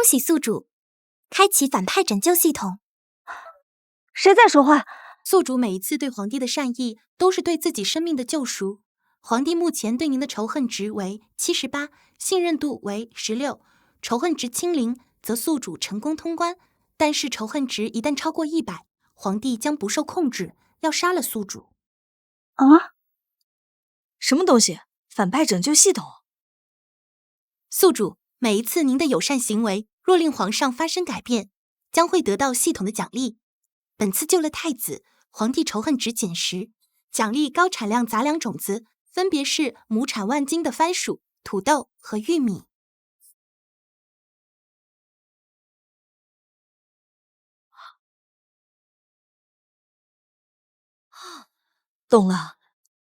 恭喜宿主，开启反派拯救系统。谁在说话？宿主每一次对皇帝的善意，都是对自己生命的救赎。皇帝目前对您的仇恨值为78，信任度为16，仇恨值清零，则宿主成功通关。但是仇恨值一旦超过100，皇帝将不受控制，要杀了宿主。啊？什么东西？反派拯救系统？宿主，每一次您的友善行为，若令皇上发生改变，将会得到系统的奖励。本次救了太子，皇帝仇恨值减10，奖励高产量杂粮种子，分别是亩产万斤的番薯、土豆和玉米。懂了，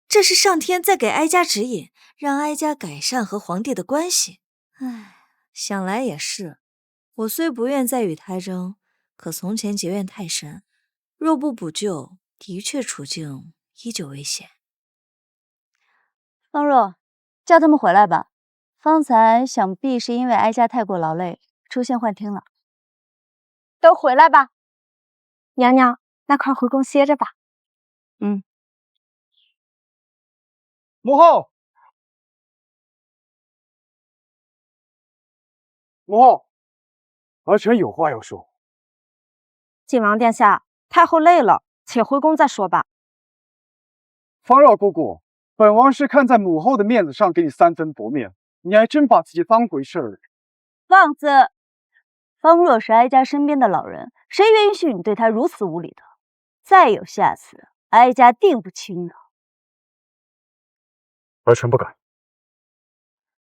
这是上天在给哀家指引，让哀家改善和皇帝的关系。唉，想来也是，我虽不愿再与他争，可从前结怨太深，若不补救，的确处境依旧危险。方若，叫他们回来吧。方才想必是因为哀家太过劳累，出现幻听了。都回来吧。娘娘，那快回宫歇着吧。母后，母后，儿臣有话要说。靖王殿下，太后累了，且回宫再说吧。方若姑姑，本王是看在母后的面子上给你3分薄面，你还真把自己当回事儿。妄自！方若是哀家身边的老人，谁允许你对她如此无礼的？再有下次，哀家定不轻饶。儿臣不敢。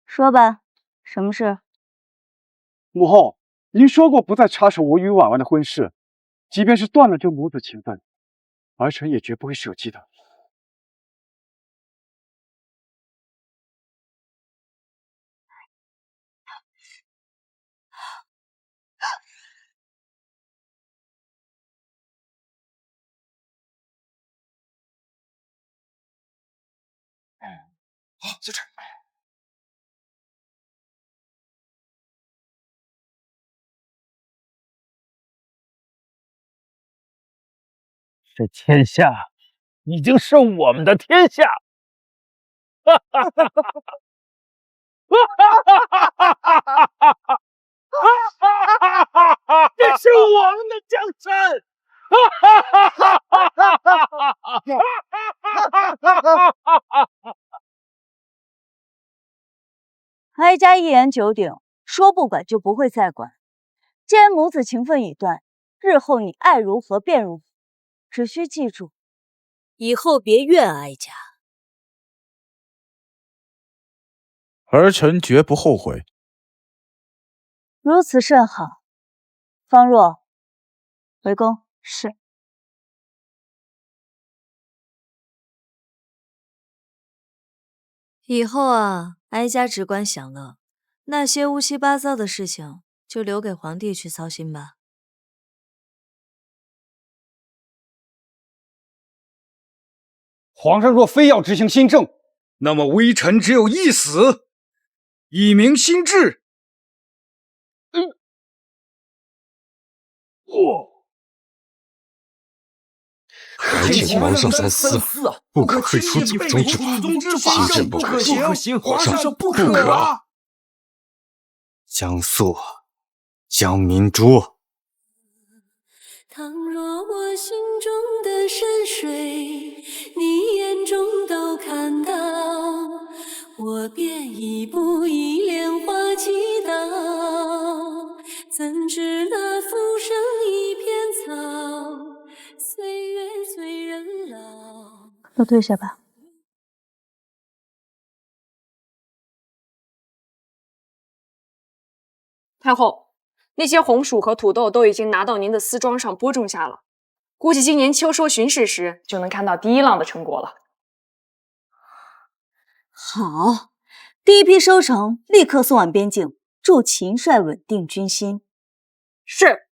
说吧，什么事？母后，您说过不再插手我与婉婉的婚事，即便是断了这母子情分，儿臣也绝不会舍弃的。好，就这。这天下已经是我们的天下！哈哈哈哈哈！这是我们的江山！哀家一言九鼎，说不管就不会再管。既然母子情分已断，日后你爱如何便如何，只需记住，以后别怨哀家。儿臣绝不后悔。如此甚好。方若，回宫。是。以后啊，哀家只管享乐，那些乌七八糟的事情就留给皇帝去操心吧。皇上若非要执行新政，那么微臣只有一死，以明心志。还请皇上三思，不可废除祖宗之法，新政不可行，皇上不可。江肃，江明珠。倘若我心中的山水，你眼中都看到，我便一步一莲花祈祷。怎知那浮生一片草，岁月催人老。都退下吧。太后，那些红薯和土豆都已经拿到您的丝庄上播种下了，估计今年秋收巡视时就能看到第1浪的成果了。好，第一批收成立刻送往边境，助秦帅稳定军心。是。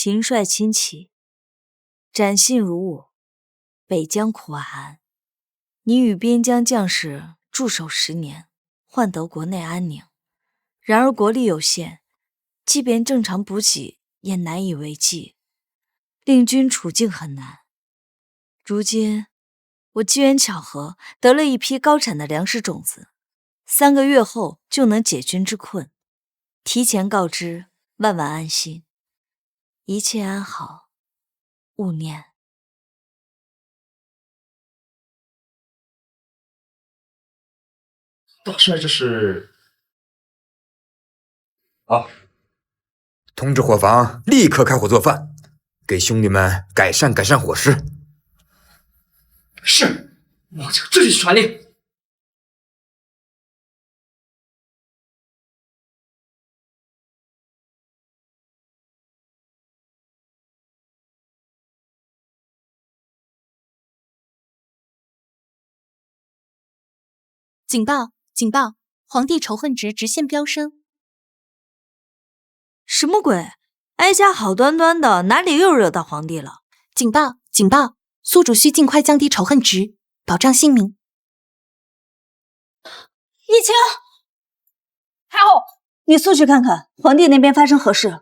秦帅亲启，展信如我，北疆苦寒。你与边疆将士驻守10年，换得国内安宁。然而国力有限，即便正常补给也难以为继，令军处境很难。如今我机缘巧合得了一批高产的粮食种子，3个月后就能解军之困。提前告知，万万安心。一切安好，勿念。大帅，这是……好，通知伙房立刻开火做饭，给兄弟们改善伙食。是，我就这就去传令。警报！警报！皇帝仇恨值直线飙升！什么鬼？哀家好端端的，哪里又惹到皇帝了？警报！警报！宿主需尽快降低仇恨值，保障性命。叶青，太后，你速去看看皇帝那边发生何事。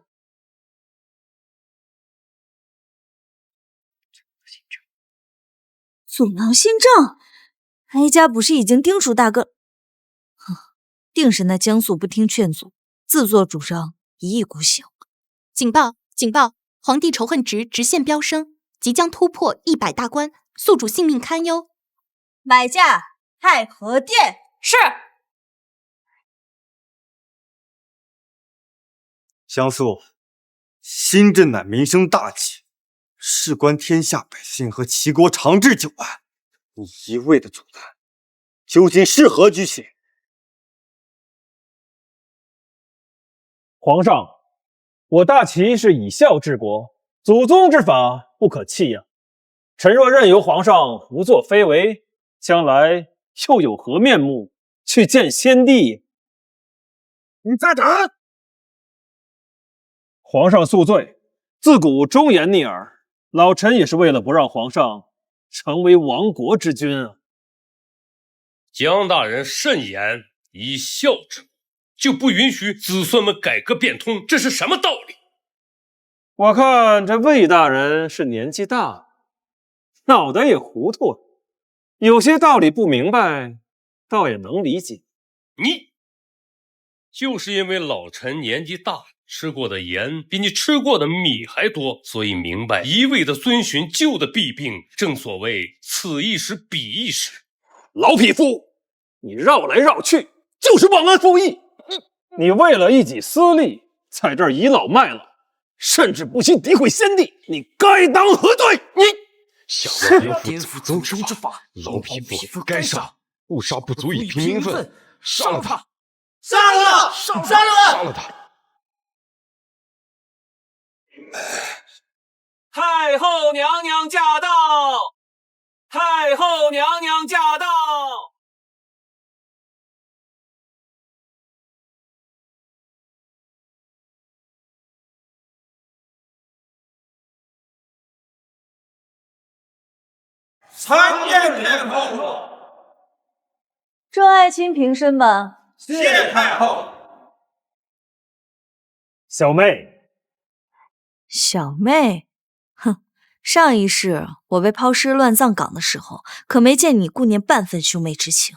阻挠新政，哀家不是已经叮嘱大哥？定是那江素不听劝阻，自作主张，一意孤行。警报！警报！皇帝仇恨值直线飙升，即将突破100大关，宿主性命堪忧。买驾太和殿。是。江素，新政乃民生大计，事关天下百姓和齐国长治久安，你一味的阻拦，究竟是何居心？皇上，我大齐是以孝治国，祖宗之法不可弃呀。臣若任由皇上胡作非为，将来又有何面目去见先帝？你再谈！皇上恕罪，自古忠言逆耳，老臣也是为了不让皇上成为亡国之君啊。江大人慎言，以孝治国，就不允许子孙们改革变通，这是什么道理？我看这魏大人是年纪大了，脑袋也糊涂了，有些道理不明白，倒也能理解。你就是因为老臣年纪大，吃过的盐比你吃过的米还多，所以明白一味的遵循旧的弊病，正所谓此一时彼一时。老匹夫，你绕来绕去就是忘恩负义。你为了一己私利，在这儿倚老卖老，甚至不惜诋毁先帝，你该当何罪？你想要颠覆祖宗之法，老匹夫该杀，误杀不足以平民愤，杀了他！杀了他！杀了他！太后娘娘驾到！太后娘娘驾到！参见太后。众爱卿平身吧。谢太后。小妹，小妹，哼！上一世我被抛尸乱葬岗的时候，可没见你顾念半分兄妹之情。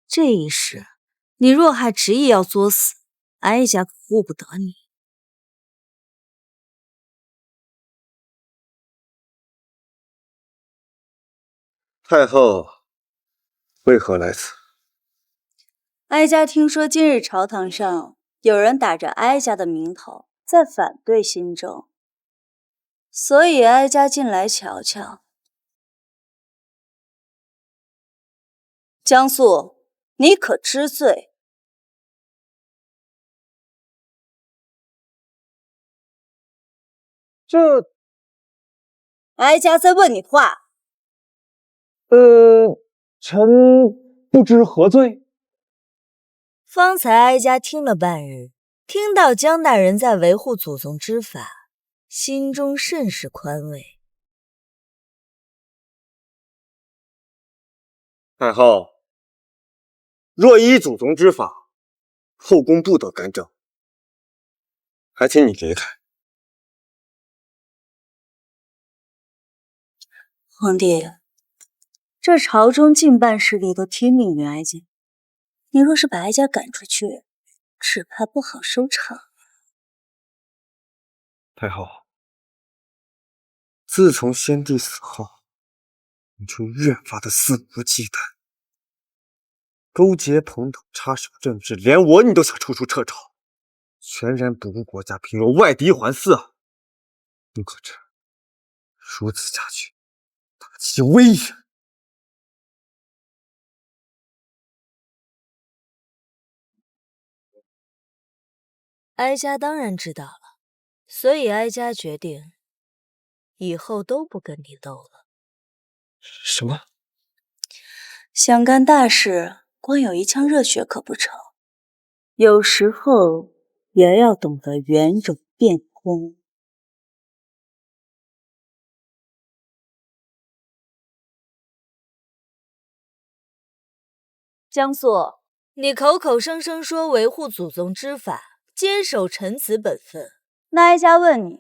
这一世，你若还执意要作死，哀家可顾不得你。太后为何来此？哀家听说今日朝堂上有人打着哀家的名头，在反对新政，所以哀家进来瞧瞧。江素，你可知罪？这……哀家在问你话。臣不知何罪。方才哀家听了半日，听到江大人在维护祖宗之法，心中甚是宽慰。太后，若依祖宗之法，后宫不得干政，还请你离开。皇帝，这朝中近半势力都听命于哀家，你若是把哀家赶出去，只怕不好收场。太后，自从先帝死后，你就越发的肆无忌惮，勾结朋党，插手政治，连我你都想处处掣肘，全然不顾国家平，若外敌环伺。你可知，如此下去，大其威严。哀家当然知道了，所以哀家决定，以后都不跟你斗了。什么？想干大事，光有一腔热血可不成，有时候也要懂得圆融变通。江素，你口口声声说维护祖宗之法，坚守臣子本分。那哀家问你，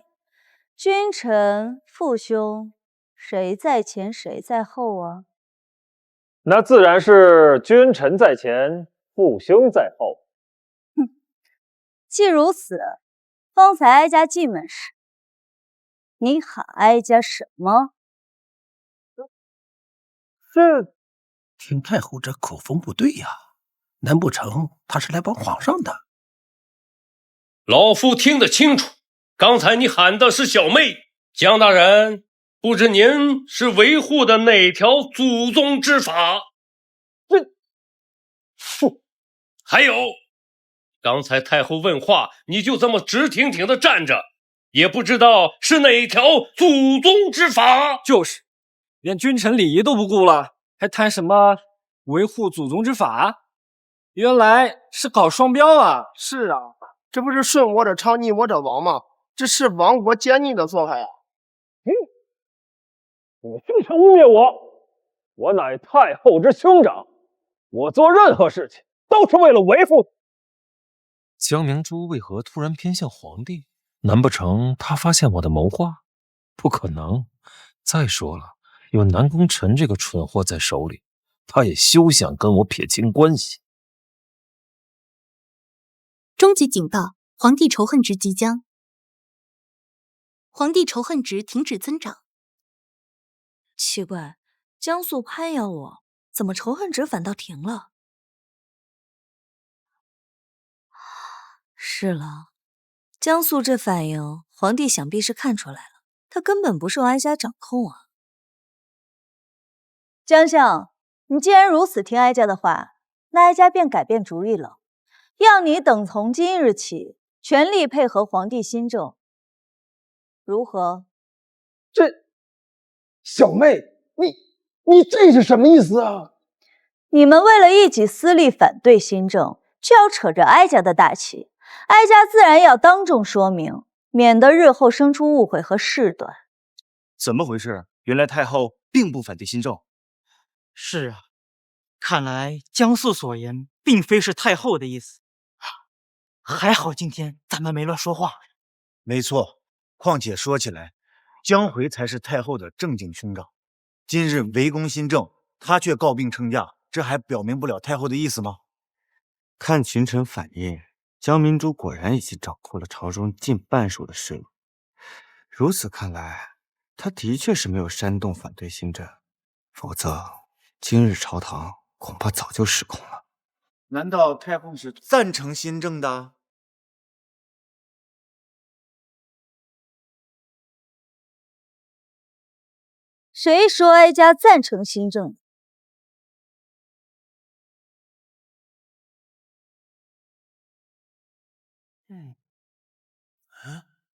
君臣父兄，谁在前谁在后啊？那自然是君臣在前，父兄在后。哼，既如此，方才哀家进门时，你喊哀家什么？这听太后这口风不对呀，难不成他是来帮皇上的？老夫听得清楚，刚才你喊的是小妹。江大人，不知您是维护的哪条祖宗之法？还有，刚才太后问话，你就这么直挺挺的站着，也不知道是哪条祖宗之法。就是，连君臣礼仪都不顾了，还谈什么维护祖宗之法？原来是搞双标啊！是啊，这不是顺我者昌，逆我者亡吗？这是亡国奸逆的做法呀！你经常污蔑我，我乃太后之兄长，我做任何事情都是为了维护。江明珠为何突然偏向皇帝？难不成他发现我的谋划？不可能！再说了，有南宫晨这个蠢货在手里，他也休想跟我撇清关系。终极警报：皇帝仇恨值即将。皇帝仇恨值停止增长。奇怪，江素攀咬我，怎么仇恨值反倒停了？是了，江素这反应，皇帝想必是看出来了，他根本不受哀家掌控啊。江相，你既然如此听哀家的话，那哀家便改变主意了，要你等从今日起全力配合皇帝新政，如何？小妹，你这是什么意思啊？你们为了一己私利反对新政，就要扯着哀家的大旗，哀家自然要当众说明，免得日后生出误会和事端。怎么回事？原来太后并不反对新政。是啊，看来江素所言并非是太后的意思。还好今天咱们没乱说话。没错，况且说起来，江回才是太后的正经兄长。今日围攻新政，他却告病称假，这还表明不了太后的意思吗？看群臣反应，江明珠果然已经掌控了朝中近半数的势力。如此看来，他的确是没有煽动反对新政，否则今日朝堂恐怕早就失控了。难道太后是赞成新政的？谁说哀家赞成新政？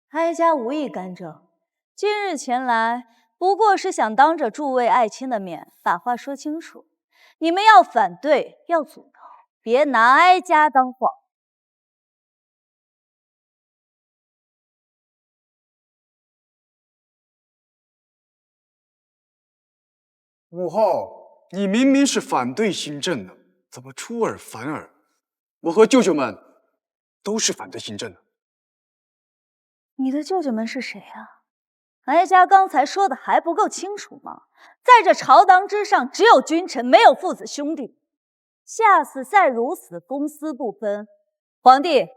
哀家无意干政，今日前来不过是想当着诸位爱卿的面把话说清楚。你们要反对，要阻挠，别拿哀家当话。母后，你明明是反对新政的，怎么出尔反尔？我和舅舅们都是反对新政的。你的舅舅们是谁啊？哀家刚才说的还不够清楚吗？在这朝堂之上，只有君臣，没有父子兄弟。下次再如此公私不分，皇帝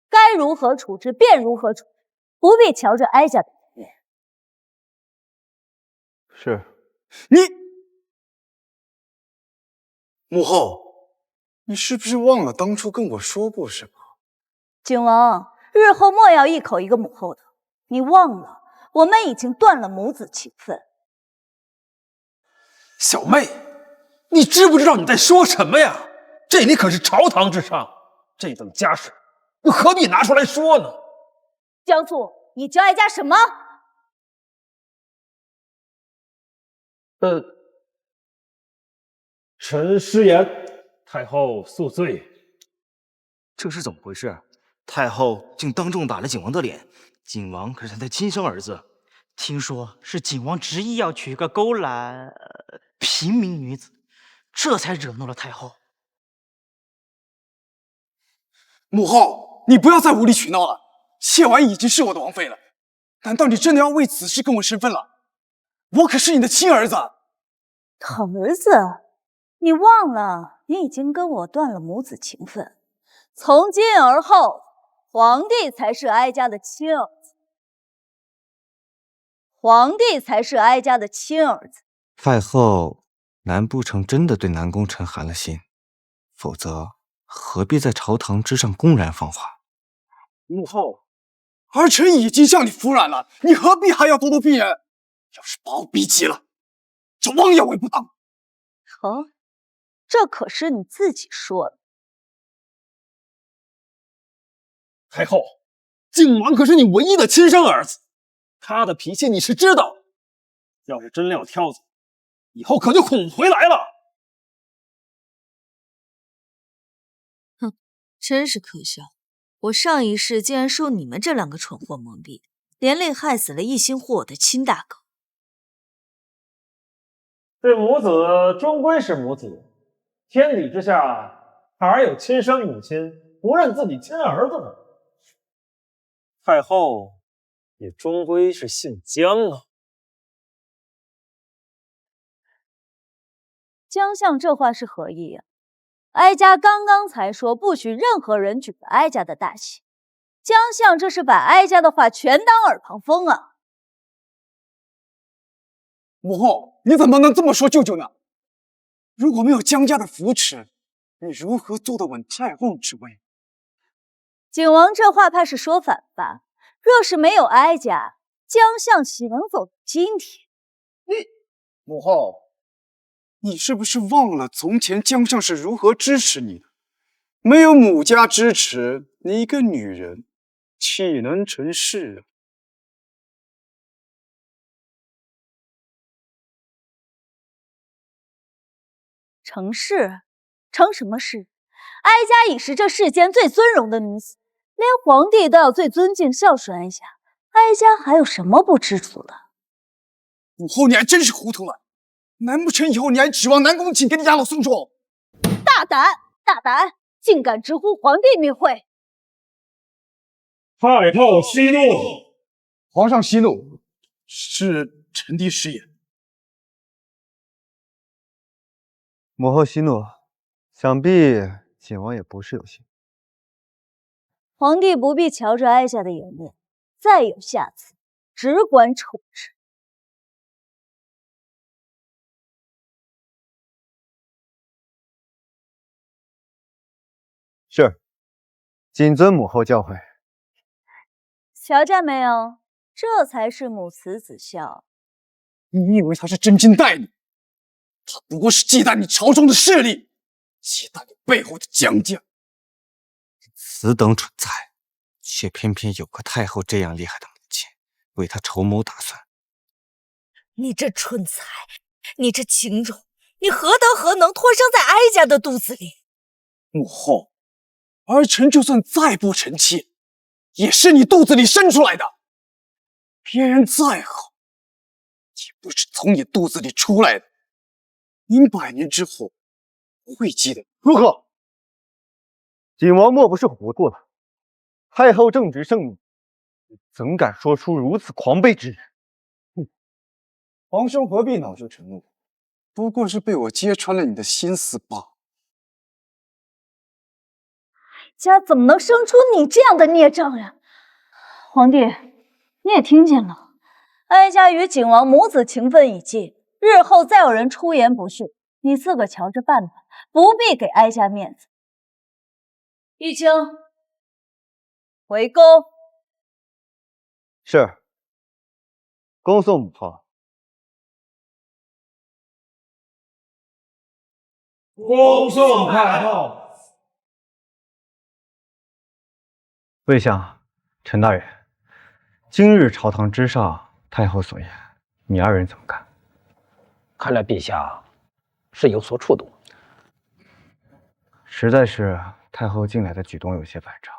该如何处置便如何处置，不必瞧着哀家的颜面。是，你母后，你是不是忘了当初跟我说过什么？景王，日后莫要一口一个母后的，你忘了我们已经断了母子情分。小妹，你知不知道你在说什么呀？这里可是朝堂之上，这等家事又何必拿出来说呢？江素，你叫哀家什么？臣失言，太后恕罪。这是怎么回事？太后竟当众打了景王的脸，景王可是她的亲生儿子。听说是景王执意要娶一个勾栏平民女子，这才惹怒了太后。母后，你不要再无理取闹了。谢婉已经是我的王妃了，难道你真的要为此事跟我身份了？我可是你的亲儿子。儿子，你忘了你已经跟我断了母子情分，从今而后，皇帝才是哀家的亲儿子。皇帝才是哀家的亲儿子。太后，难不成真的对南宫臣寒了心？否则何必在朝堂之上公然放话？母后，儿臣已经向你服软了，你何必还要咄咄逼人？要是把我逼急了，这王爷我也不当。这可是你自己说的。太后，靖王可是你唯一的亲生儿子，他的脾气你是知道。要是真撂挑子，以后可就苦回来了。哼，真是可笑！我上一世竟然受你们这两个蠢货蒙蔽，连累害死了一心护我的亲大哥。这母子终归是母子，天底之下哪有亲生母亲不认自己亲儿子的？太后也终归是姓姜啊。姜相这话是何意呀？哀家刚刚才说不许任何人举了哀家的大旗，姜相这是把哀家的话全当耳旁风啊！母后，你怎么能这么说舅舅呢？如果没有姜家的扶持，你如何坐得稳太后之位？景王这话怕是说反吧？若是没有哀家，姜相岂能走到今天？母后，你是不是忘了从前姜相是如何支持你的？没有母家支持，你一个女人岂能成事啊？成事？成什么事？哀家已是这世间最尊荣的女子，连皇帝都要最尊敬孝顺哀家，哀家还有什么不知足的？母后，你还真是糊涂了！难不成以后你还指望南宫瑾给你养老送终？大胆！大胆！竟敢直呼皇帝名讳！太后息怒！皇上息怒，是臣弟失言。母后息怒，想必景王也不是有心。皇帝不必瞧着哀家的颜面，再有下次，只管处置。是，谨遵母后教诲。瞧见没有？这才是母慈子孝。你以为他是真心待你？他不过是忌惮你朝中的势力，忌惮你背后的姜家。此等蠢材，却偏偏有个太后这样厉害的母亲，为他筹谋打算。你这蠢材，你这情种，你何德何能托生在哀家的肚子里？母后，儿臣就算再不成器，也是你肚子里生出来的。别人再好，也不是从你肚子里出来的。您100年之后会记得。如何？景王莫不是糊涂了？太后正值盛怒，怎敢说出如此狂卑之言？皇兄何必恼羞成怒？不过是被我揭穿了你的心思罢了。家怎么能生出你这样的孽障呀？皇帝，你也听见了，哀家与景王母子情分已尽，日后再有人出言不逊，你自个瞧着办吧，不必给哀家面子。玉清，回宫。是。恭送母后。恭送太后。魏相、陈大人，今日朝堂之上，太后所言，你二人怎么看？看来陛下是有所触动。实在是太后近来的举动有些反常。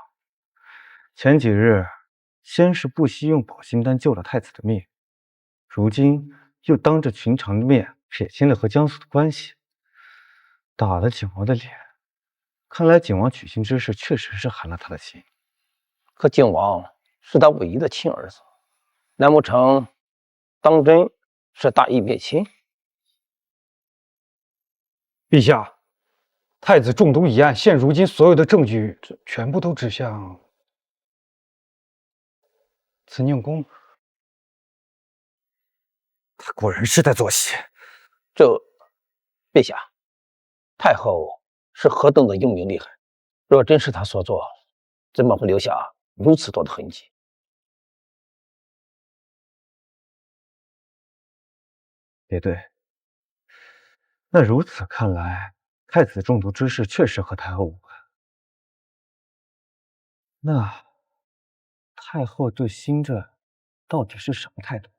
前几日，先是不惜用保心丹救了太子的命，如今又当着群臣的面撇清了和江苏的关系，打了景王的脸。看来景王娶亲之事确实是寒了他的心。可靖王是他唯一的亲儿子，难不成当真是大义灭亲？陛下，太子中毒一案，现如今所有的证据全部都指向慈宁宫。他果然是在做戏。陛下，太后是何等的英明厉害，若真是他所做，怎么会留下如此多的痕迹？也对，那如此看来，太子中毒之事确实和太后无关。那太后对新政到底是什么态度？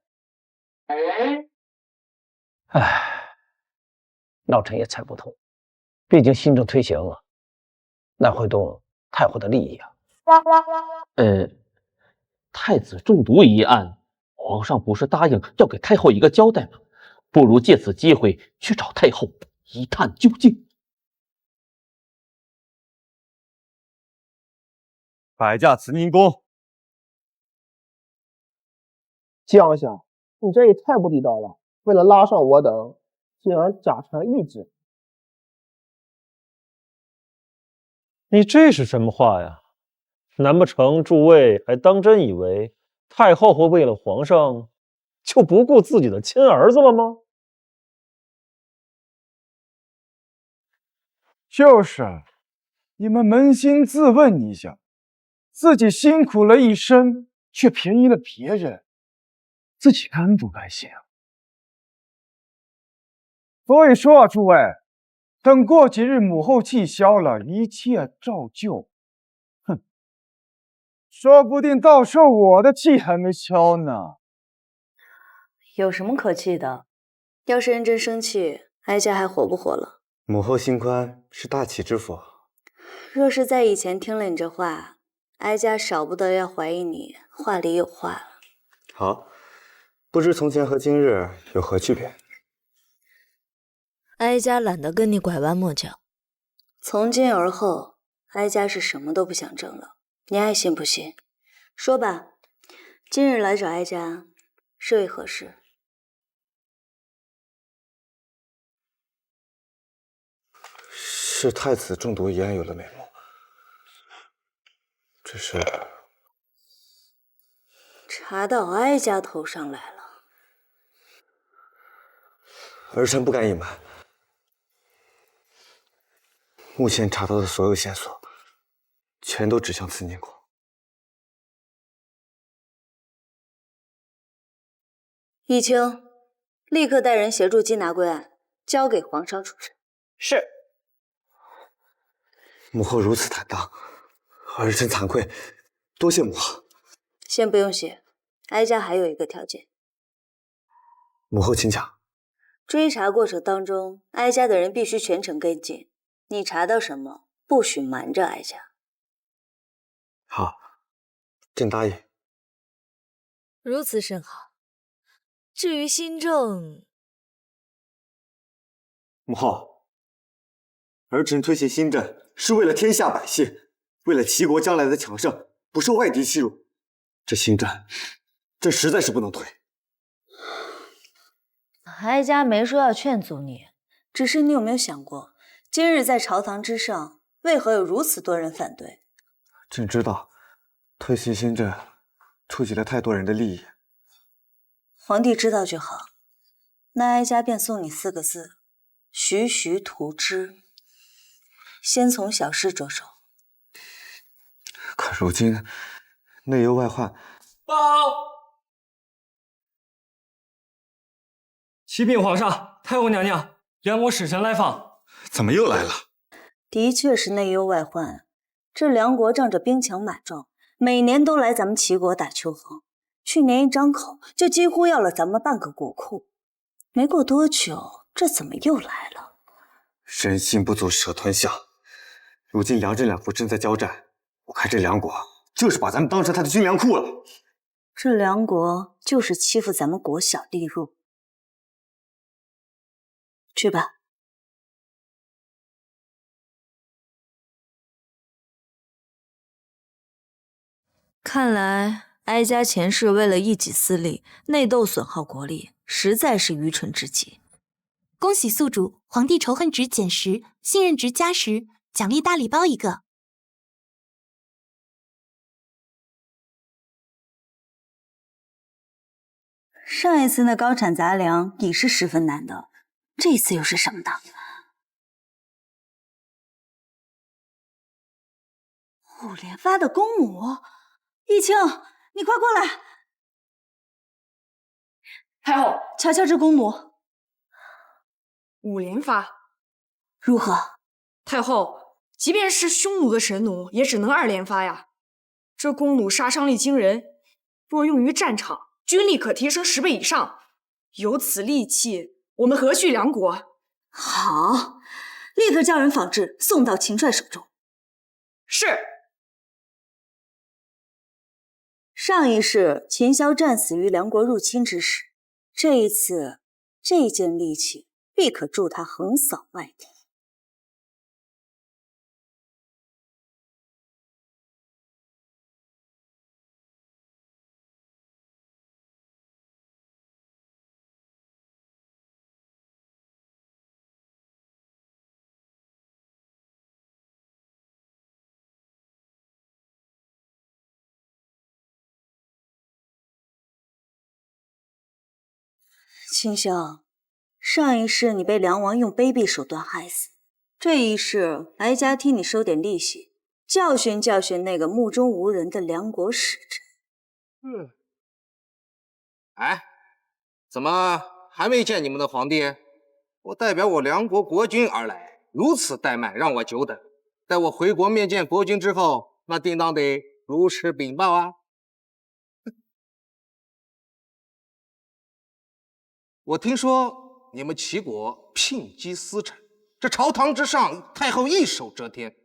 唉，老臣也猜不透。毕竟新政推行了，那会动太后的利益啊。太子中毒一案，皇上不是答应要给太后一个交代吗？不如借此机会去找太后一探究竟。摆驾慈宁宫。江相，你这也太不地道了！为了拉上我等，竟然假传谕旨。你这是什么话呀？难不成诸位还当真以为太后会为了皇上就不顾自己的亲儿子了吗？就是，你们扪心自问一下，自己辛苦了一生，却便宜了别人，自己甘不甘心啊？所以说啊，诸位，等过几日母后气消了，一切照旧。哼，说不定到时候我的气还没消呢。有什么可气的？要是认真生气，哀家还活不活了？母后心宽是大启之福。若是在以前听了你这话，哀家少不得要怀疑你话里有话了。好，不知从前和今日有何区别？哀家懒得跟你拐弯抹角。从今而后，哀家是什么都不想争了，你爱信不信？说吧，今日来找哀家是为何事？是太子中毒一案有了眉目，只是查到哀家头上来了。儿臣不敢隐瞒，目前查到的所有线索，全都指向慈宁宫。义清，立刻带人协助缉拿归案，交给皇上处置。是。母后如此坦荡，儿臣惭愧，多谢母后。先不用谢，哀家还有一个条件。母后请讲。追查过程当中，哀家的人必须全程跟进，你查到什么，不许瞒着哀家。好，朕答应。如此甚好。至于新政，母后，儿臣推行新政是为了天下百姓，为了齐国将来的强盛，不受外敌欺辱。这新政，这实在是不能推。哀家没说要劝阻你，只是你有没有想过，今日在朝堂之上，为何有如此多人反对？朕知道，推行新政触及了太多人的利益。皇帝知道就好。那哀家便送你4个字：徐徐图之。先从小事着手。可如今内忧外患，报！启禀皇上，太后娘娘，梁国使臣来访。怎么又来了？的确是内忧外患。这梁国仗着兵强马壮，每年都来咱们齐国打秋风。去年一张口就几乎要了咱们半个国库。没过多久，这怎么又来了？人心不足蛇吞象。如今梁郑两国正在交战，我看这梁国就是把咱们当成他的军粮库了。这梁国就是欺负咱们国小利弱。去吧。看来哀家前世为了一己私利，内斗损耗国力，实在是愚蠢至极。恭喜宿主，皇帝仇恨值减10，信任值加10，奖励大礼包1个。上一次那高产杂粮已是十分难得，这次又是什么呢？5连发的公母，义清，你快过来！太后，瞧瞧这公母5连发，如何？太后，即便是匈奴的神弩，也只能2连发呀。这弓弩杀伤力惊人，若用于战场，军力可提升10倍以上。有此利器，我们何惧梁国？好，立刻叫人仿制，送到秦帅手中。是。上一世秦萧战死于梁国入侵之时，这一次这件利器必可助他横扫外敌。秦萧，上一世你被梁王用卑鄙手段害死，这一世哀家替你收点利息，教训教训那个目中无人的梁国使臣。哎，怎么还没见你们的皇帝？我代表我梁国国君而来，如此怠慢，让我久等。待我回国面见国君之后，那定当得如实禀报啊。我听说你们齐国聘姬司臣，这朝堂之上，太后一手遮天。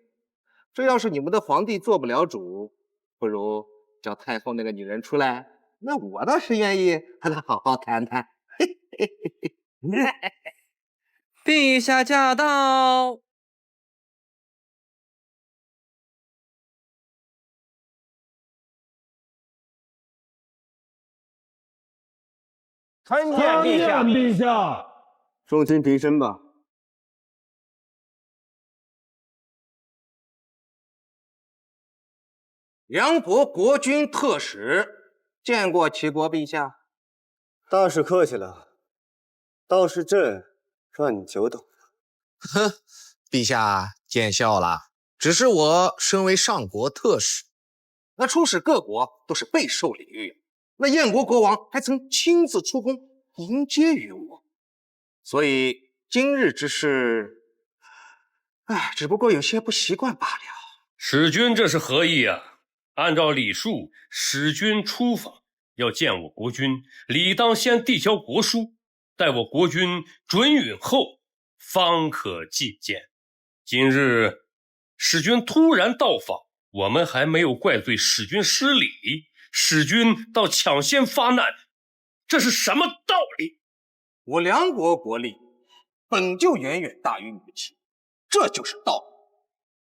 这要是你们的皇帝做不了主，不如叫太后那个女人出来，那我倒是愿意和她好好谈谈。陛下驾到！参见陛下。众卿平身吧。梁国国君特使见过齐国陛下。大使客气了，倒是朕让你久等了。哼，陛下见笑了。只是我身为上国特使，那出使各国都是备受礼遇。那燕国国王还曾亲自出宫迎接于我，所以今日之事，只不过有些不习惯罢了。使君这是何意啊？按照礼数，使君出访要见我国君，理当先递交国书，待我国君准允后，方可觐见。今日使君突然到访，我们还没有怪罪使君失礼，使君倒抢先发难，这是什么道理？我梁国国力本就远远大于女气，这就是道理。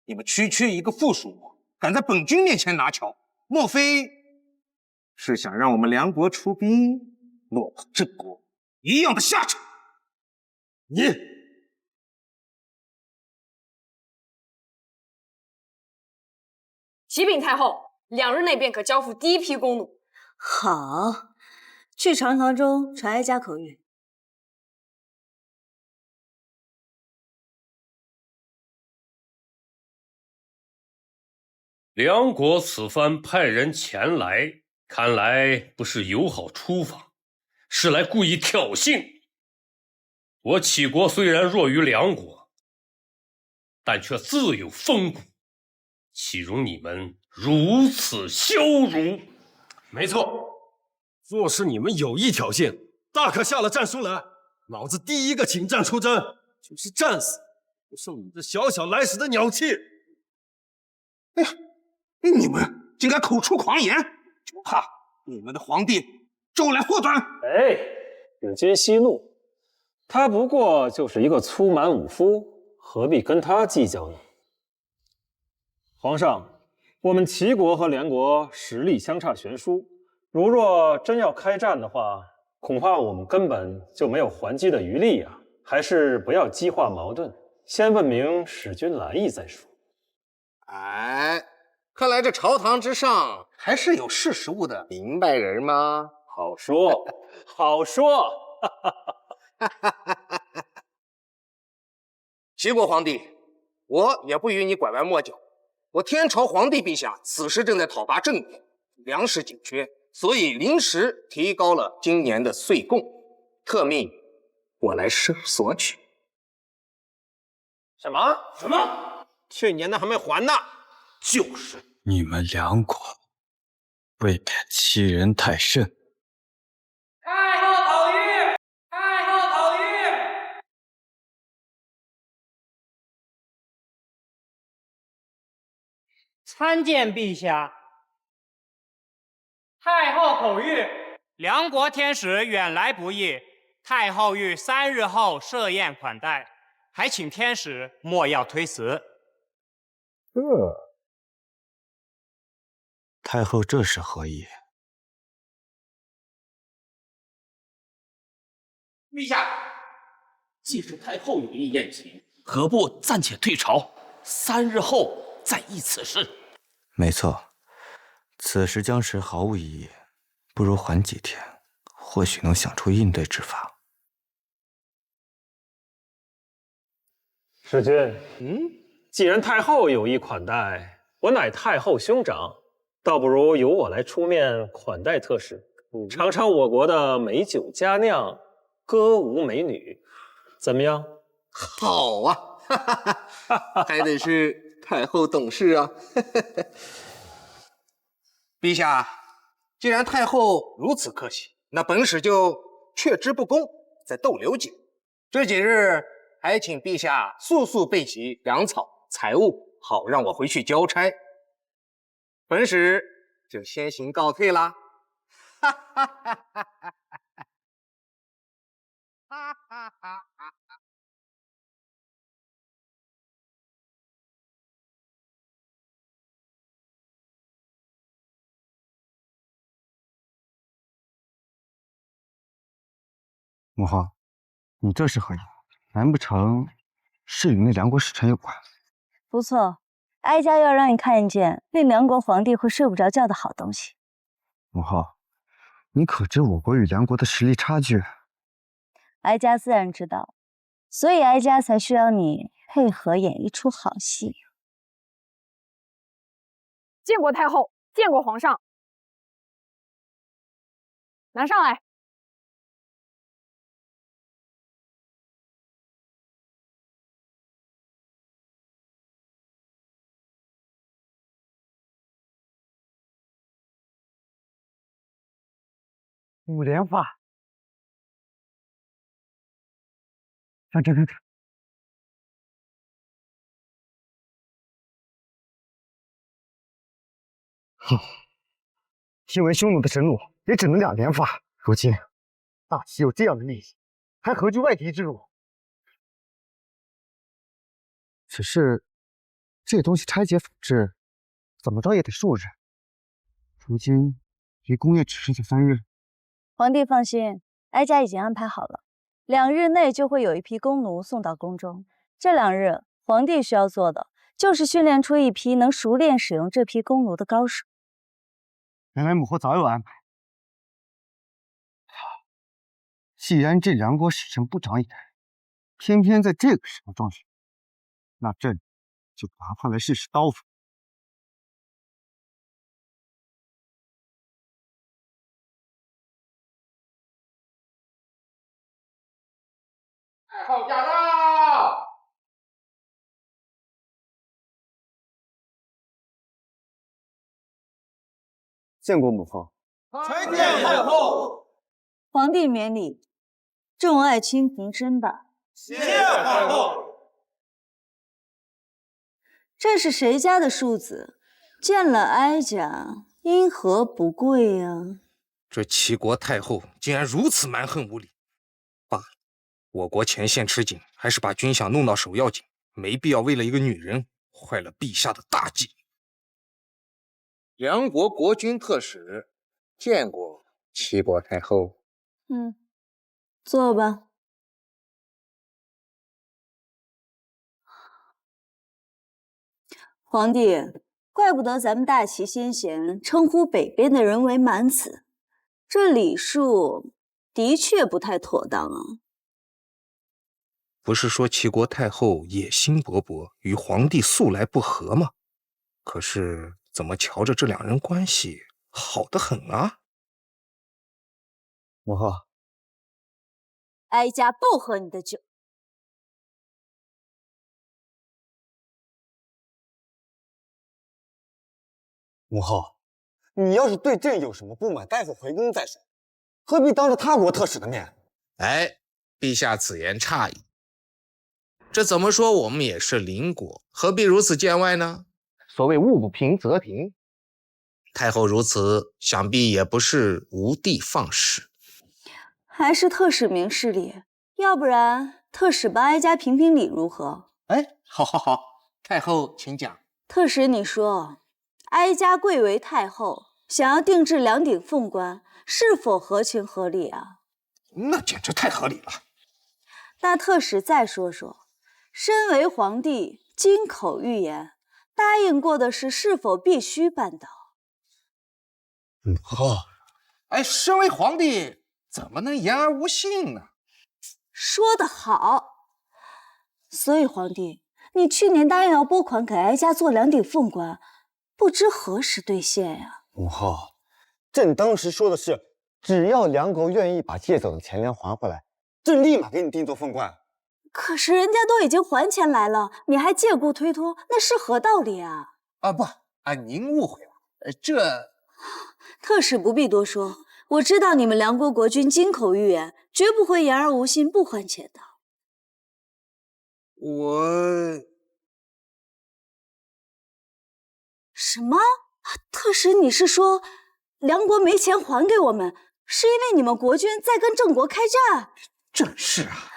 你们区区一个附属，敢在本君面前拿翘，莫非是想让我们梁国出兵，落到郑国一样的下场？你启禀太后，2日内便可交付第一批弓弩。好，去长堂中传哀家口谕。梁国此番派人前来，看来不是友好出访，是来故意挑衅。我齐国虽然弱于梁国，但却自有风骨，岂容你们如此羞辱？没错，若是你们有意挑衅，大可下了战书来，老子第一个请战出征，就是战死，不受你这小小来时的鸟气。哎呀，你们竟敢口出狂言，就怕你们的皇帝招来祸端。哎，子君息怒，他不过就是一个粗蛮武夫，何必跟他计较呢？皇上，我们齐国和梁国实力相差悬殊，如若真要开战的话，恐怕我们根本就没有还击的余力呀。还是不要激化矛盾，先问明使君来意再说。哎，看来这朝堂之上还是有识时务的明白人吗？好说，好说。齐国皇帝，我也不与你拐弯抹角。我天朝皇帝陛下此时正在讨伐郑国，粮食紧缺，所以临时提高了今年的岁贡，特命我来索取。什么？去年的还没还呢。就是。你们梁国未免欺人太甚。太后口谕！太后口谕！参见陛下。太后口谕：梁国天使远来不易，太后于3日后设宴款待，还请天使莫要推辞。太后这是何意？陛下，既是太后有意宴请，何不暂且退朝，3日后再议此事？没错，此时僵持毫无意义，不如缓几天，或许能想出应对之法。使君，既然太后有意款待，我乃太后兄长，倒不如由我来出面款待特使，尝尝我国的美酒佳酿、歌舞美女，怎么样？好啊，还得是太后懂事啊。陛下，既然太后如此客气，那本使就却之不恭，再逗留几日。这几日还请陛下速速备齐粮草、财物，好让我回去交差。本使就先行告退啦。哈哈哈哈哈哈！哈哈哈哈！母后，你这是何意？难不成是与那梁国使臣有关？不错，哀家要让你看见那梁国皇帝会睡不着觉的好东西。母后，你可知我国与梁国的实力差距？哀家自然知道，所以哀家才需要你配合演一出好戏。见过太后，见过皇上。拿上来。5连发，看，哼，身为匈奴的神弩，也只能2连发。如今大齐有这样的内力，还何惧外敌之辱？只是这东西拆解仿制，怎么着也得数日。如今离宫宴只剩下3日。皇帝放心，哀家已经安排好了，2日内就会有一批弓弩送到宫中。这2日，皇帝需要做的就是训练出一批能熟练使用这批弓弩的高手。原来母后早有安排。既然这梁国史上不长眼，偏偏在这个时候壮士，那朕就拿他来试试刀法。太后驾到！见过母后。参见太后。皇帝免礼，众爱卿平身吧。谢太后。这是谁家的庶子？见了哀家，因何不跪呀？这齐国太后竟然如此蛮横无理。罢了，我国前线吃紧，还是把军饷弄到手要紧，没必要为了一个女人坏了陛下的大计。梁国国君特使见过齐国太后。坐吧。皇帝，怪不得咱们大齐先贤称呼北边的人为蛮子，这礼数的确不太妥当啊。不是说齐国太后野心勃勃，与皇帝素来不和吗？可是怎么瞧着这2人关系好得很啊？母后，哀家不喝你的酒。母后，你要是对朕有什么不满，待会回宫再说，何必当着他国特使的面？哎，陛下此言差矣。这怎么说我们也是邻国，何必如此见外呢？所谓物不平则平。太后如此，想必也不是无的放矢。还是特使明事理，要不然特使帮哀家评评理如何？哎，好，太后请讲。特使，你说，哀家贵为太后，想要定制2顶凤冠，是否合情合理啊？那简直太合理了。那特使再说说，身为皇帝，金口玉言，答应过的事是否必须办到？母后，哎，身为皇帝，怎么能言而无信呢？说得好。所以皇帝，你去年答应要拨款给哀家做2顶凤冠，不知何时兑现呀？母后，朕当时说的是，只要梁国愿意把借走的钱粮还回来，朕立马给你定做凤冠。可是人家都已经还钱来了，你还借故推脱，那是何道理啊？不，您误会了。这特使不必多说，我知道你们梁国国君金口玉言，绝不会言而无信不还钱的。什么？特使，你是说梁国没钱还给我们，是因为你们国君在跟郑国开战？正是啊。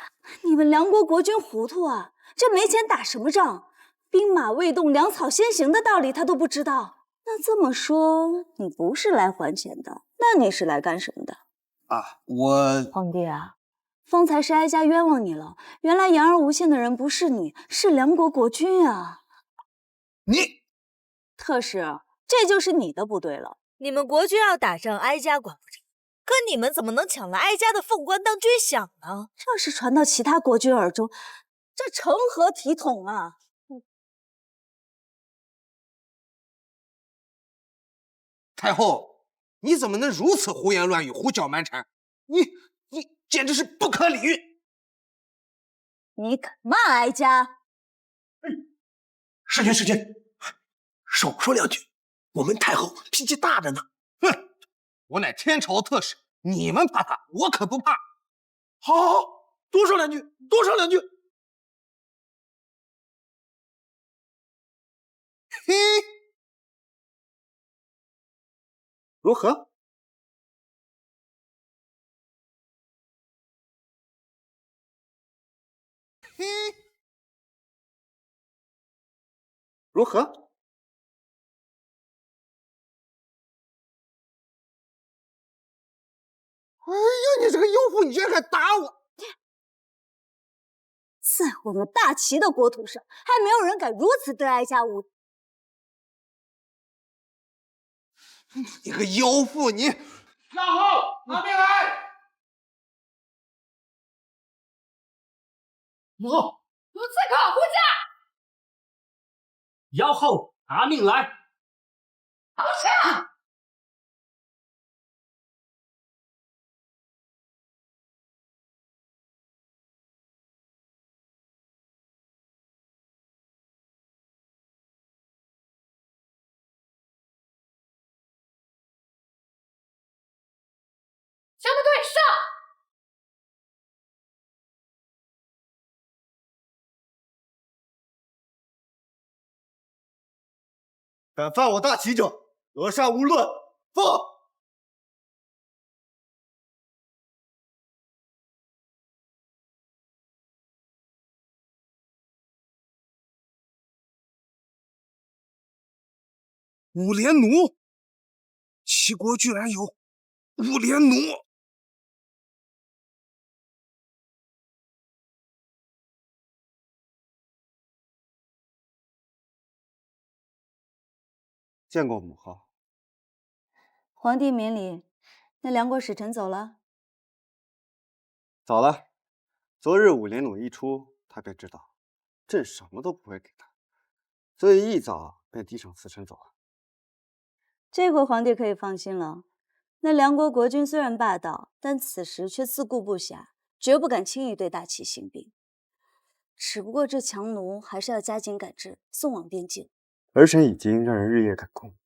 你们梁国国君糊涂啊！这没钱打什么仗？兵马未动，粮草先行的道理他都不知道。那这么说，你不是来还钱的，那你是来干什么的？皇帝啊，方才是哀家冤枉你了。原来言而无信的人不是你，是梁国国君啊！特使，这就是你的不对了。你们国君要打仗，哀家管不着，可你们怎么能抢了哀家的凤冠当军饷呢？这是传到其他国君耳中，这成何体统啊！太后，你怎么能如此胡言乱语、胡搅蛮缠？你简直是不可理喻！你敢骂哀家？世君，少说2句，我们太后脾气大着呢。哼，我乃天朝特使，你们怕他，我可不怕。好，多说2句，多说2句。嘿，如何？嘿。如何？哎呀，你这个妖妇，你居然敢打我！在我们大齐的国土上，还没有人敢如此对哀家无礼。你个妖妇，你！然后拿命来！母后，有刺客护驾！妖后拿命来！不是。全部队上！敢犯我大齐者，额上无论！放！五连弩，齐国居然有五连弩！见过母后。皇帝免礼，那梁国使臣走了。早了，昨日五连弩一出，他便知道朕什么都不会给他，所以一早便递上辞呈走了。这回皇帝可以放心了。那梁国国君虽然霸道，但此时却自顾不暇，绝不敢轻易对大齐兴兵。只不过这强弩还是要加紧赶制，送往边境。儿臣已经让人日夜赶工。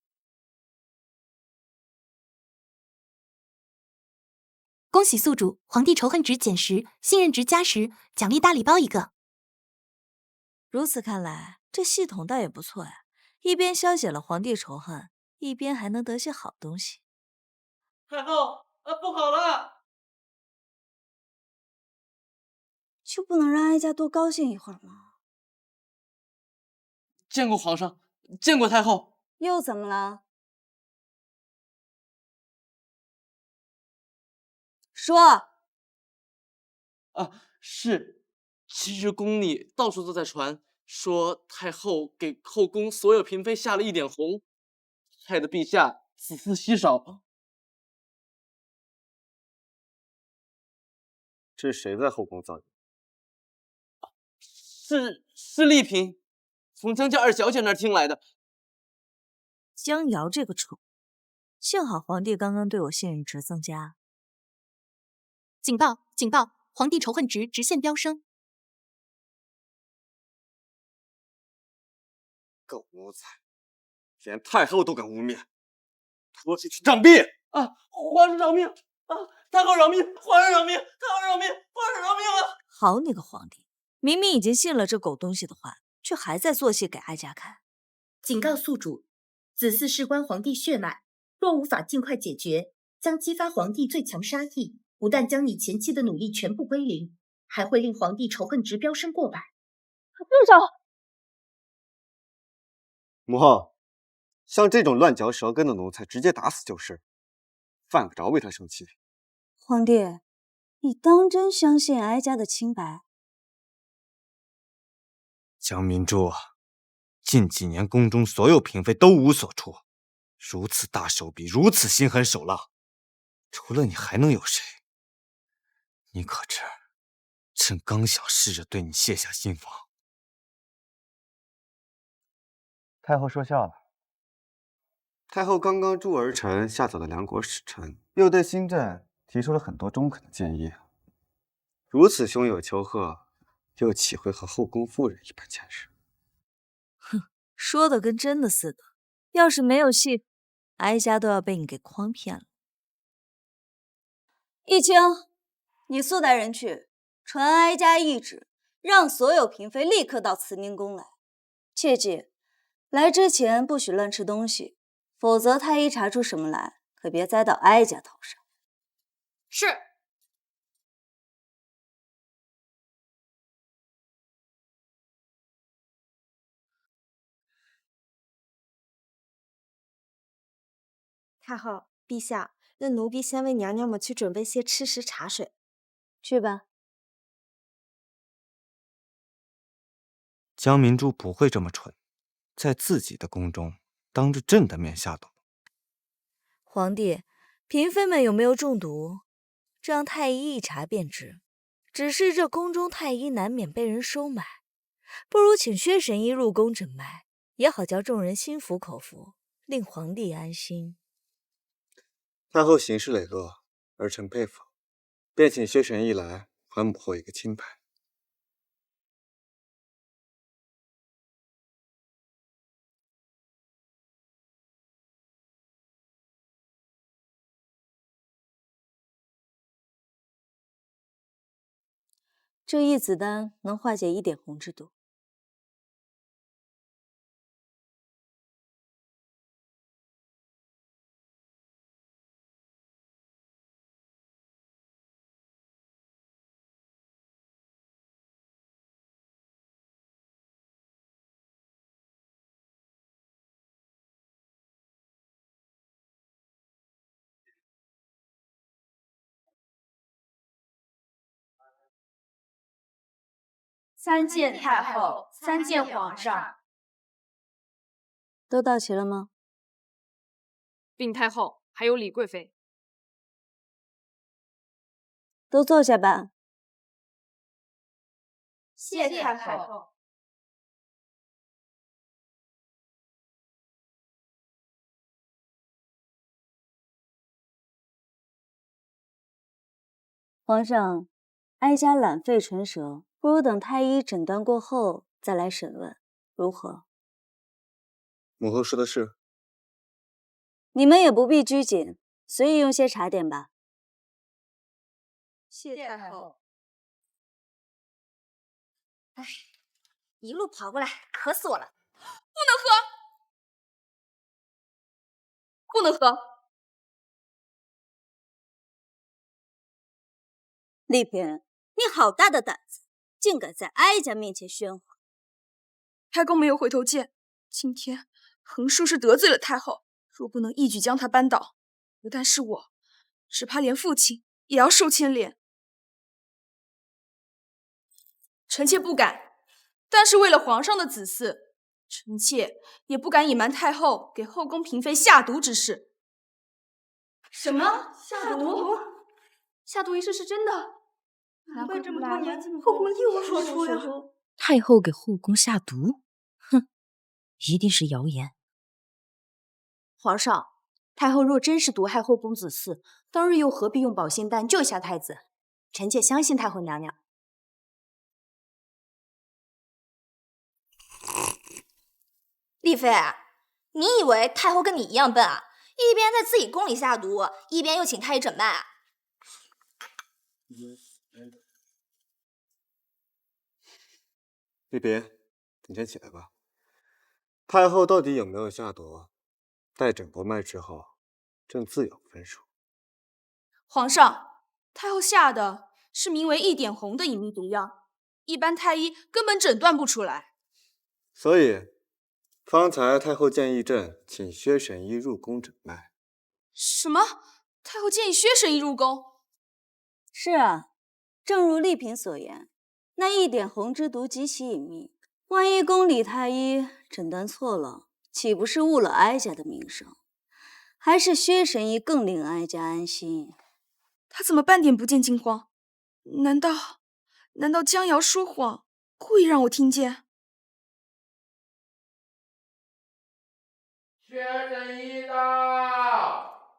恭喜宿主，皇帝仇恨值减10，信任值加10，奖励大礼包1个。如此看来，这系统倒也不错呀，一边消解了皇帝仇恨，一边还能得些好东西。太后，不好了！就不能让哀家多高兴一会儿吗？见过皇上，见过太后。又怎么了？说。是，其实宫里到处都在传，说太后给后宫所有嫔妃下了一点红，害得陛下子嗣稀少。这是谁在后宫造谣？是丽嫔，从江家二小姐那儿听来的。江瑶这个丑，幸好皇帝刚刚对我信任值增加。警报！警报！皇帝仇恨值直线飙升。狗奴才，连太后都敢污蔑，拖起去杖毙！皇上饶命！太后饶命！皇上饶命！太后饶命！皇上饶命啊！好你个皇帝，明明已经信了这狗东西的话，却还在做戏给哀家看。警告宿主，子嗣事关皇帝血脉，若无法尽快解决，将激发皇帝最强杀意，不但将你前期的努力全部归零，还会令皇帝仇恨值飙升过百。住手！母后，像这种乱嚼舌根的奴才，直接打死就是，犯不着为他生气。皇帝，你当真相信哀家的清白？江明珠，近几年宫中所有嫔妃都无所出，如此大手笔，如此心狠手辣，除了你还能有谁？你可知，朕刚想试着对你卸下心防。太后说笑了。太后刚刚助儿臣吓走了梁国使臣，又对新政提出了很多中肯的建议。如此胸有丘壑，又岂会和后宫妇人一般见识？哼，说的跟真的似的。要是没有戏，哀家都要被你给诓骗了。义清，你速带人去传哀家懿旨，让所有嫔妃立刻到慈宁宫来。切记，来之前不许乱吃东西，否则太医查出什么来，可别栽到哀家头上。是。太后，陛下，那奴婢先为娘娘们去准备些吃食茶水。去吧。江明珠不会这么蠢，在自己的宫中当着朕的面下毒。皇帝，嫔妃们有没有中毒？这让太医一查便知。只是这宫中太医难免被人收买，不如请薛神医入宫诊脉，也好叫众人心服口服，令皇帝安心。太后行事磊落，儿臣佩服，便请薛神医来还母后一个清白。这一子丹能化解1点红之毒。参见太后，参见皇上。都到齐了吗？禀太后，还有李贵妃。都坐下吧。谢太后。皇上，哀家懒费唇舌，不如等太医诊断过后再来审问，如何？母后说的是。你们也不必拘谨，随意用些茶点吧。谢太后。哎，一路跑过来，渴死我了！不能喝，不能喝！丽嫔，你好大的胆子，竟敢在哀家面前喧哗！太公没有回头箭，今天横竖是得罪了太后，若不能一举将他扳倒，不但是我，只怕连父亲也要受牵连。臣妾不敢，但是为了皇上的子嗣，臣妾也不敢隐瞒太后给后宫嫔妃下毒之事。什么下毒？下毒一事是真的。难怪这么多年后宫一无所出呀！太后给后宫下毒？哼，一定是谣言。皇上，太后若真是毒害后宫子嗣，当日又何必用保心丹救下太子？臣妾相信太后娘娘。丽妃，你以为太后跟你一样笨啊？一边在自己宫里下毒，一边又请太医诊脉啊？丽嫔，你先起来吧。太后到底有没有下毒？待诊过脉之后，朕自有分数。皇上，太后下的是名为1点红的隐秘毒药，一般太医根本诊断不出来。所以，方才太后建议朕请薛神医入宫诊脉。什么？太后建议薛神医入宫？是啊，正如丽嫔所言，那1点红之毒极其隐秘，万一宫里太医诊断错了，岂不是误了哀家的名声？还是薛神医更令哀家安心。他怎么半点不见惊慌？难道江瑶说谎，故意让我听见？薛神医到！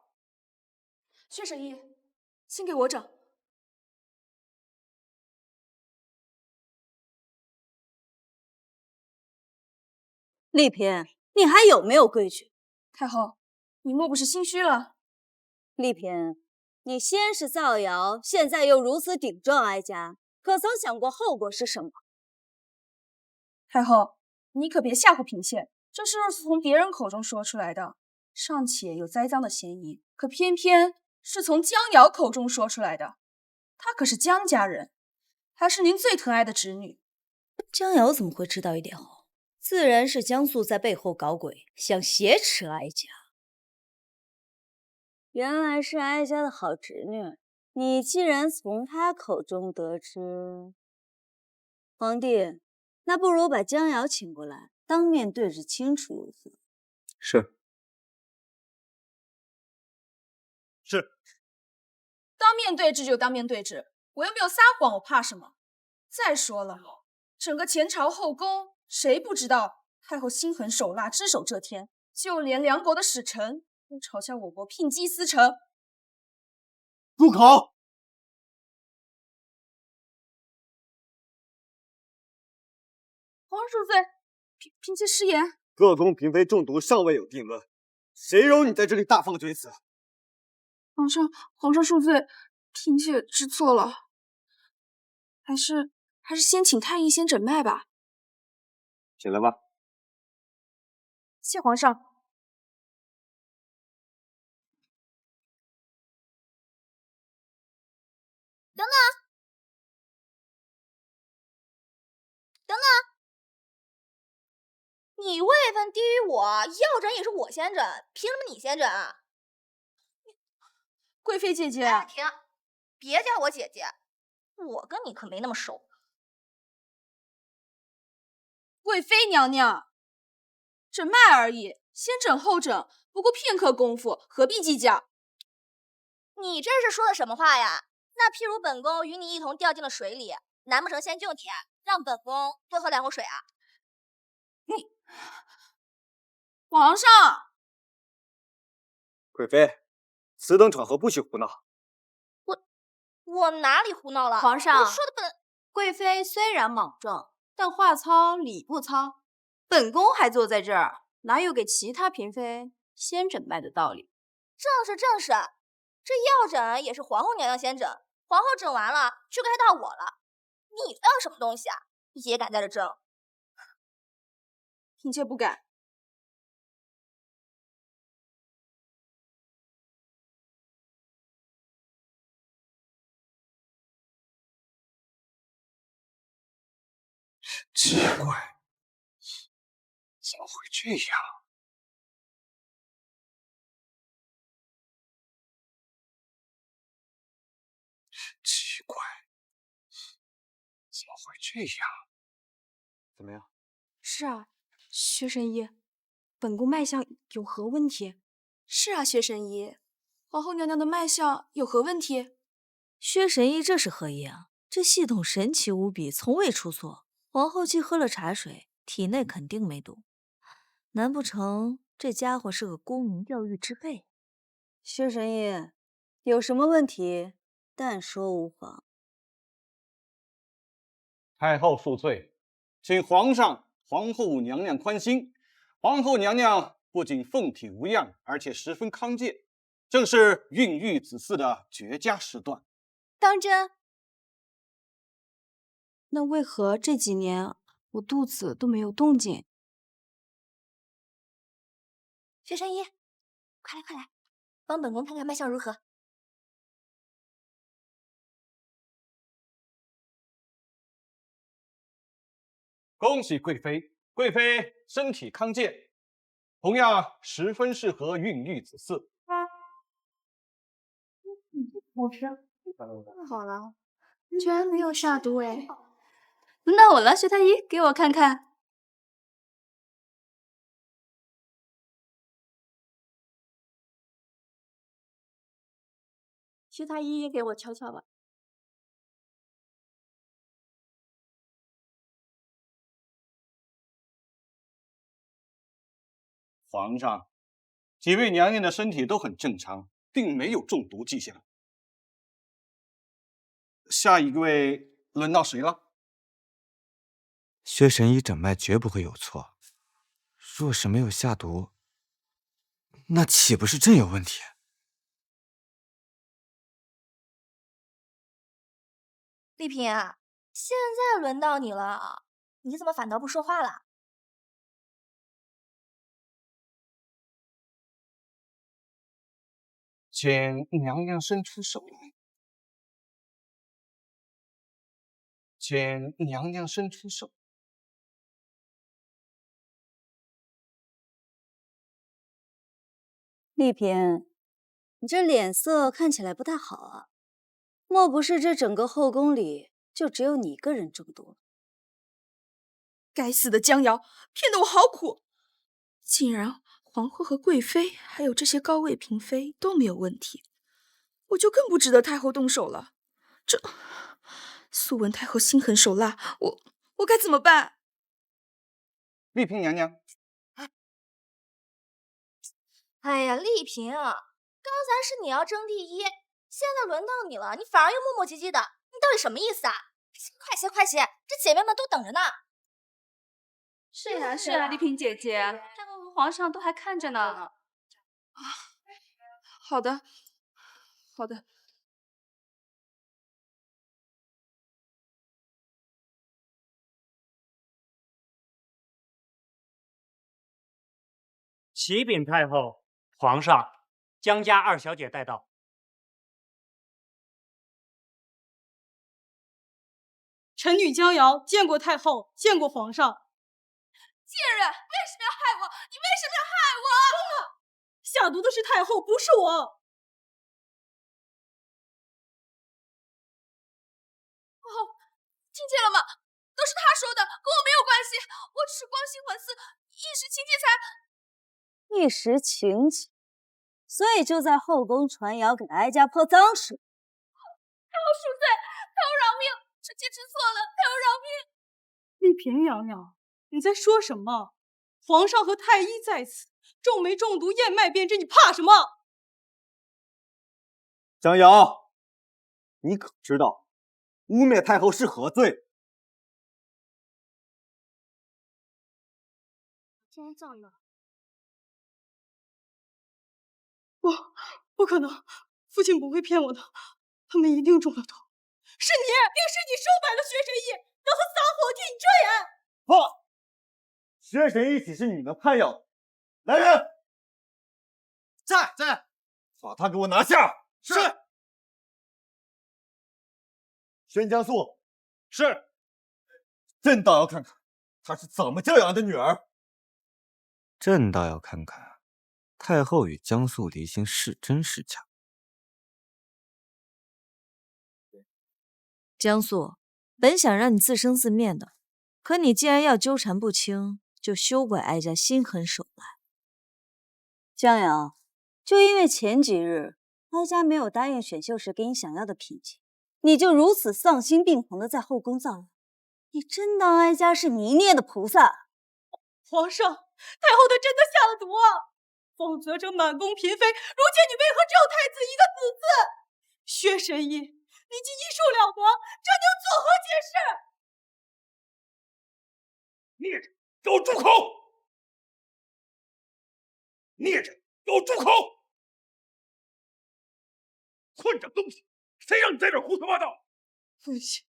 薛神医，先给我整。丽嫔，你还有没有规矩？太后，你莫不是心虚了？丽嫔，你先是造谣，现在又如此顶撞哀家，可曾想过后果是什么？太后，你可别吓唬嫔妾，这事若是从别人口中说出来的，尚且有栽赃的嫌疑，可偏偏是从江瑶口中说出来的。她可是江家人，还是您最疼爱的侄女。江瑶怎么会知道1点红？自然是江素在背后搞鬼，想挟持哀家。原来是哀家的好侄女。你既然从她口中得知，皇帝，那不如把江瑶请过来，当面对质清楚如何？是。是。当面对质就当面对质，我又没有撒谎，我怕什么？再说了，整个前朝后宫，谁不知道太后心狠手辣，只手遮天？就连梁国的使臣都嘲笑我国聘姬司臣。住口！皇上恕罪，嫔妾失言。各宫嫔妃中毒尚未有定论，谁容你在这里大放厥词？皇上恕罪，嫔妾知错了。还是先请太医先诊脉吧。起来吧。谢皇上。等等，等等，你位分低于我，要诊也是我先诊，凭什么你先诊啊？贵妃姐姐，停，别叫我姐姐，我跟你可没那么熟。贵妃娘娘，诊脉而已，先诊后诊，不过片刻功夫，何必计较？你这是说的什么话呀？那譬如本宫与你一同掉进了水里，难不成先救你，让本宫多喝2口水啊？你，皇上，贵妃，此等场合不许胡闹。我哪里胡闹了？皇上，我说的贵妃虽然莽撞，但话糙理不糙。本宫还坐在这儿，哪有给其他嫔妃先诊脉的道理？正是，这要诊也是皇后娘娘先诊，皇后诊完了就该到我了。你算个什么东西啊？也敢在这争？嫔妾不敢。奇怪，怎么会这样？奇怪，怎么会这样？怎么样？是啊，薛神医，本宫脉象有何问题？是啊，薛神医，皇后娘娘的脉象有何问题？薛神医这是何意啊？这系统神奇无比，从未出错。皇后既喝了茶水，体内肯定没毒。难不成这家伙是个沽名钓誉之辈？薛神医，有什么问题，但说无妨。太后恕罪，请皇上、皇后娘娘宽心。皇后娘娘不仅凤体无恙，而且十分康健，正是孕育子嗣的绝佳时段。当真？那为何这几年我肚子都没有动静？薛神医，快来，帮本宫看看脉象如何。恭喜贵妃，贵妃身体康健，同样十分适合孕育子嗣。我是好了，居然没有下毒哎！轮到我了，薛太医，给我看看。薛太医也给我瞧瞧吧。皇上，几位娘娘的身体都很正常，并没有中毒迹象。下一位轮到谁了？薛神医诊脉绝不会有错，若是没有下毒，那岂不是真有问题？丽嫔啊，现在轮到你了，你怎么反倒不说话了？请娘娘伸出手来。请娘娘伸出手。丽嫔，你这脸色看起来不太好啊。莫不是这整个后宫里就只有你一个人中毒了？该死的江瑶，骗得我好苦！竟然皇后和贵妃，还有这些高位嫔妃都没有问题，我就更不值得太后动手了。这素闻太后心狠手辣，我该怎么办？丽嫔娘娘，哎呀，丽嫔啊，刚才是你要争第一，现在轮到你了，你反而又磨磨唧唧的，你到底什么意思啊？快些快些，这姐妹们都等着呢。是呀是呀，丽嫔姐姐，太后和皇上都还看着呢。啊，好的，好的。启禀太后，皇上，江家二小姐带到。臣女江瑶见过太后，见过皇上。贱人，为什么要害我？你为什么要害我？下毒的是太后，不是我。听见了吗？都是他说的，跟我没有关系。我只是光心环思，一时情急才……一时情急，所以就在后宫传谣给哀家泼脏水。太后恕罪，太后饶命，臣妾知错了，太后饶命。丽嫔娘娘，你在说什么？皇上和太医在此，重梅中毒，燕脉辨证，你怕什么？江瑶，你可知道污蔑太后是何罪？今天造谣。不可能，父亲不会骗我的，他们一定中了毒。是你，定是你收买了薛神医，让他撒谎替你遮掩。不，薛神医岂是你能盼要的？来人，在，把他给我拿下。是。宣江素，是。朕倒要看看他是怎么教养的女儿。朕倒要看看太后与江素离心是真是假。江素，本想让你自生自灭的，可你既然要纠缠不清，就休怪哀家心狠手辣。江瑶，就因为前几日哀家没有答应选秀时给你想要的品级，你就如此丧心病狂的在后宫造谣，你真当哀家是泥捏的菩萨？皇上，太后她真的下了毒啊！否则这满宫嫔妃，如今你为何只有太子一个子字？薛神医，你既医术了得，这又作何解释？孽人，给我住口！孽人，给我住口！混账东西，谁让你在这胡说八道？父亲，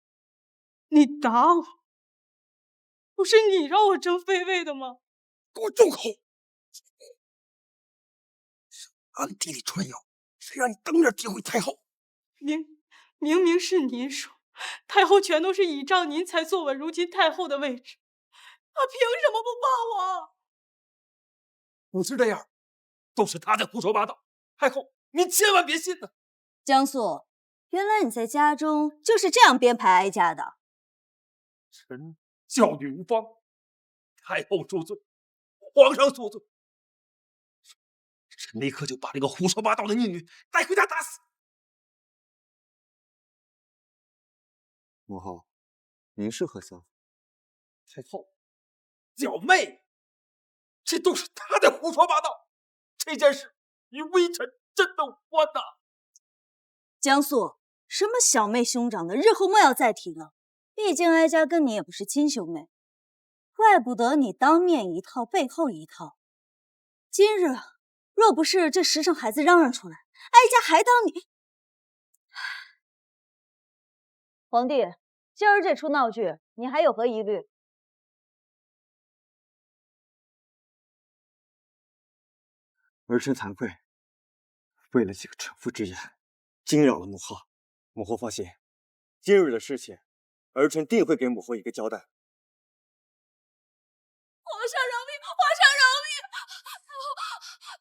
你打我，不是你让我争妃位的吗？给我住口！暗地里传谣，谁让你当面诋毁太后？明明是您说，太后全都是倚仗您才坐稳如今太后的位置，她凭什么不帮我？不是这样，都是他在胡说八道。太后，您千万别信呐！江素，原来你在家中就是这样编排哀家的。臣教育无方，太后恕罪，皇上恕罪。臣立刻就把这个胡说八道的逆女带回家打死。母后，您是何想法？太后，小妹，这都是他在胡说八道。这件事与微臣真的无关呐。江素，什么小妹兄长的，日后莫要再提了。毕竟哀家跟你也不是亲兄妹，怪不得你当面一套背后一套。今日若不是这时辰孩子嚷嚷出来，哀家还当你……皇帝，今儿这出闹剧，你还有何疑虑？儿臣惭愧，为了几个臣妇之言，惊扰了母后。母后放心，今日的事情，儿臣定会给母后一个交代。皇上饶命！皇上饶命！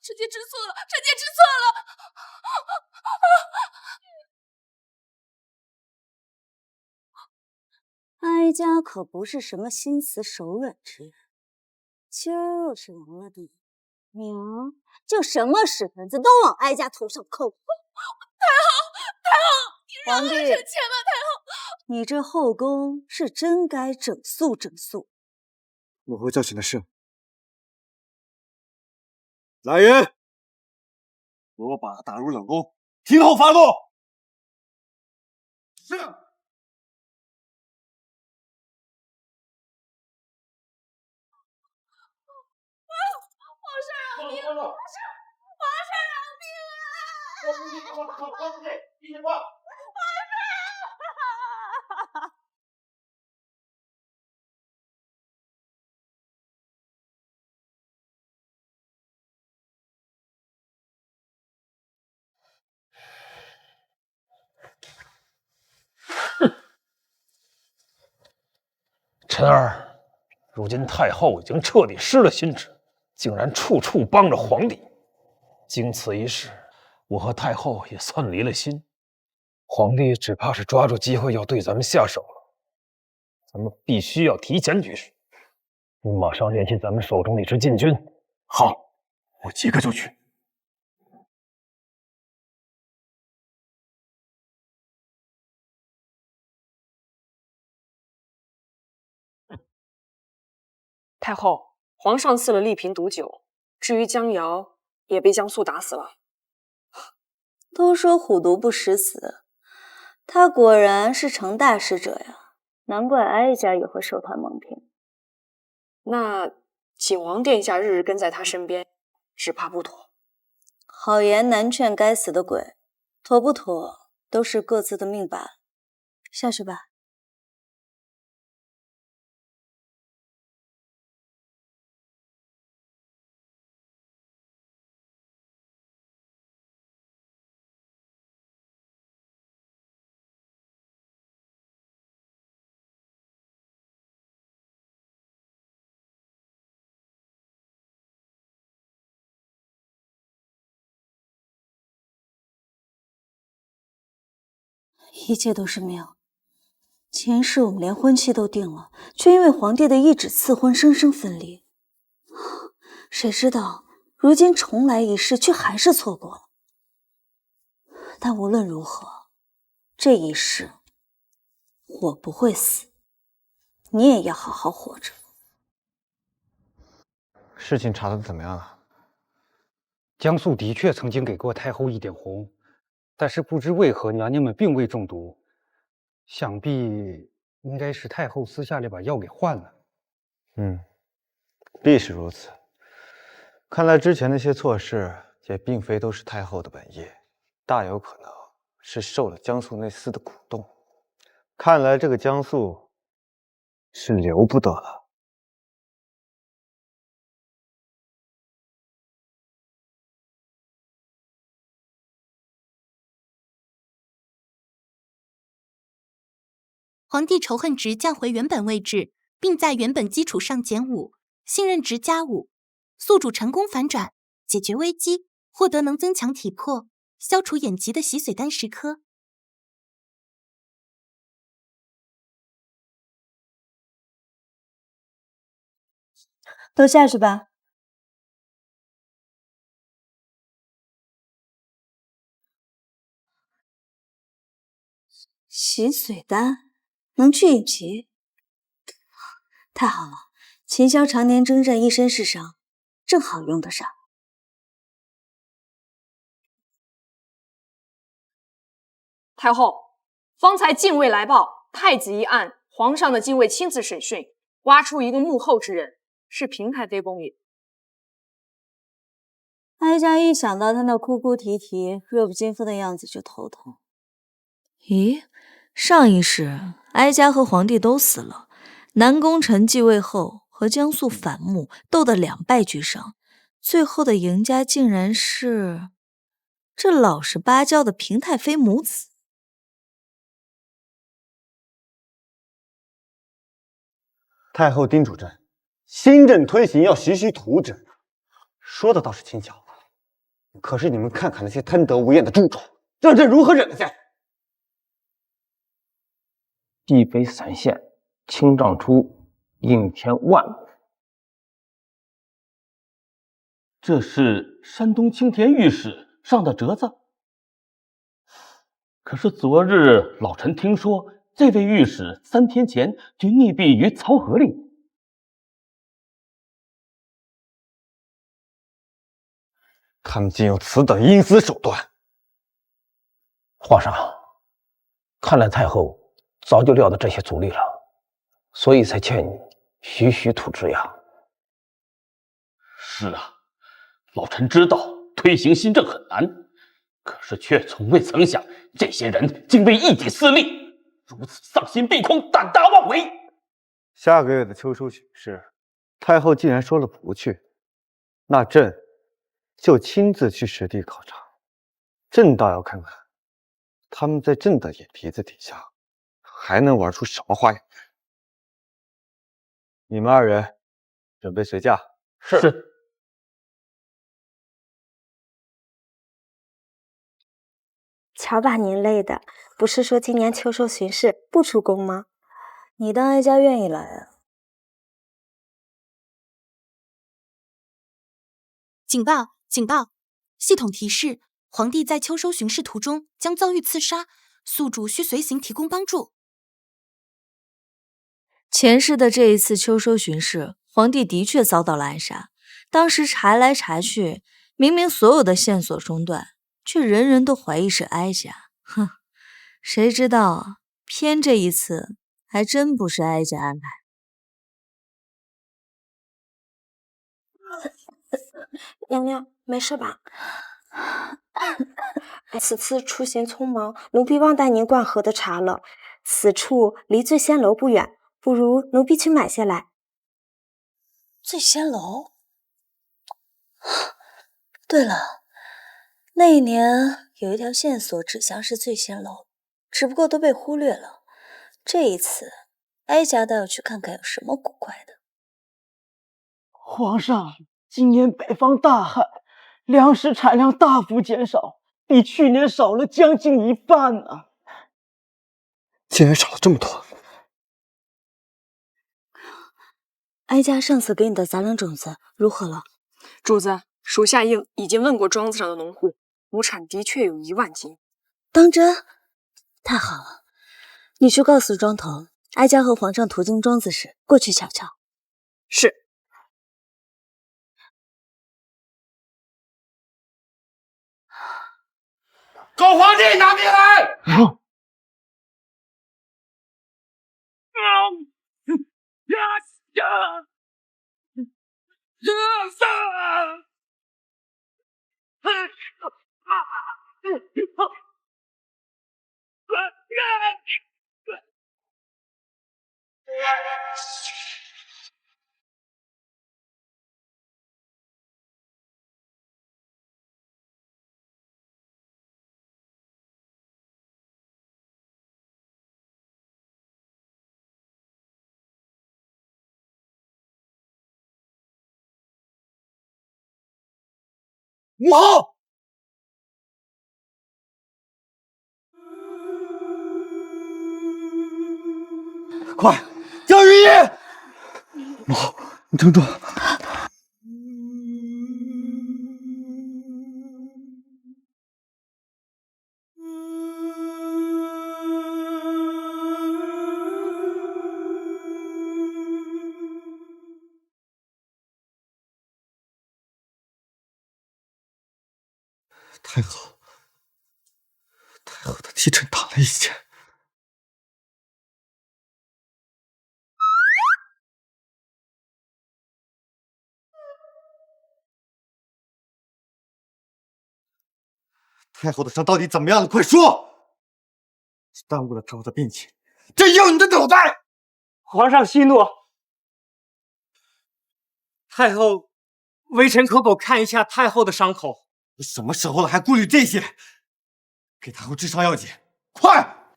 臣妾知错了，臣妾知错了。家可不是什么心慈手软之人，今儿若是亡了你，明儿就什么屎盆子都往哀家头上扣。太后，皇帝，臣妾吧，太后。你这后宫是真该整肃整肃。母后叫醒的是。来人，给我把他打入冷宫，听候发落。是。皇上饶命！皇上饶命啊！皇上，闭嘴！皇上！臣儿，如今太后已经彻底失了心智，竟然处处帮着皇帝。经此一事，我和太后也算离了心。皇帝只怕是抓住机会要对咱们下手了。咱们必须要提前局势。你马上联系咱们手中那支禁军。好，我即刻就去。太后，皇上赐了丽嫔毒酒，至于江瑶，也被江素打死了。都说虎毒不食子，他果然是成大事者呀，难怪哀家也会受他蒙骗。那景王殿下日日跟在他身边，只怕不妥。好言难劝该死的鬼，妥不妥都是各自的命罢了。下去吧。一切都是命。前世我们连婚期都定了，却因为皇帝的一纸赐婚生生分离。谁知道如今重来一世，却还是错过了。但无论如何，这一世我不会死，你也要好好活着。事情查得怎么样了？江素的确曾经给过太后一点红，但是不知为何娘娘们并未中毒，想必应该是太后私下里把药给换了。必是如此。看来之前那些错事也并非都是太后的本意，大有可能是受了江素那厮的鼓动。看来这个江素是留不得了。皇帝仇恨值降回原本位置，并在原本基础上减5，信任值加5，宿主成功反转，解决危机，获得能增强体魄、消除眼疾的洗髓丹10颗。都下去吧。洗髓丹能去眼疾，太好了！秦霄常年征战，一身是伤，正好用得上。太后，方才禁卫来报，太子一案，皇上的禁卫亲自审讯，挖出一个幕后之人，是平太妃宫也。哀家一想到他那哭哭啼啼、弱不禁风的样子就头痛。咦，上一世哀家和皇帝都死了，南宫臣继位后和江素反目，斗得2败俱伤，最后的赢家竟然是这老实巴交的平太妃母子。太后叮嘱朕，新政推行要徐徐图之，说的倒是轻巧，可是你们看看那些贪得无厌的蛀虫，让朕如何忍得下？既非散县，青丈出，应天万亩。这是山东青田御史上的折子。可是昨日老臣听说，这位御史3天前就溺毙于曹河里。他们竟有此等阴私手段！皇上，看来太后早就料到这些阻力了，所以才劝你徐徐图之呀。是啊，老臣知道推行新政很难，可是却从未曾想，这些人竟为一己私利，如此丧心病狂、胆大妄为。下个月的秋收巡视，太后既然说了不去，那朕就亲自去实地考察。朕倒要看看，他们在朕的眼皮子底下还能玩出什么花样来。你们2人准备随驾。是。瞧把您累的，不是说今年秋收巡视不出宫吗？你当哀家愿意来啊？警报！警报！系统提示：皇帝在秋收巡视途中将遭遇刺杀，宿主需随行提供帮助。前世的这一次秋收巡视，皇帝的确遭到了暗杀。当时查来查去，明明所有的线索中断，却人人都怀疑是哀家。哼，谁知道偏这一次还真不是哀家安排。娘娘，没事吧？此次出行匆忙，奴婢忘带您灌喝的茶了。此处离醉仙楼不远，不如奴婢去买些来。醉仙楼？对了，那一年有一条线索指向是醉仙楼，只不过都被忽略了。这一次，哀家倒要去看看有什么古怪的。皇上，今年北方大旱，粮食产量大幅减少，比去年少了将近1半呢。竟然少了这么多！哀家上次给你的杂粮种子如何了？主子，属下已经问过庄子上的农户，亩产的确有1万斤。当真？太好了！你去告诉庄头，哀家和皇上途经庄子时，过去瞧瞧。是。狗皇帝拿命来！母后，快叫御医！母后，你撑住！太后的替朕打了一箭。太后的伤到底怎么样了？快说！耽误了太后的病情，朕要你的脑袋！皇上息怒，太后，微臣可否看一下太后的伤口？什么时候了，还顾虑这些？给太后治伤要紧，快！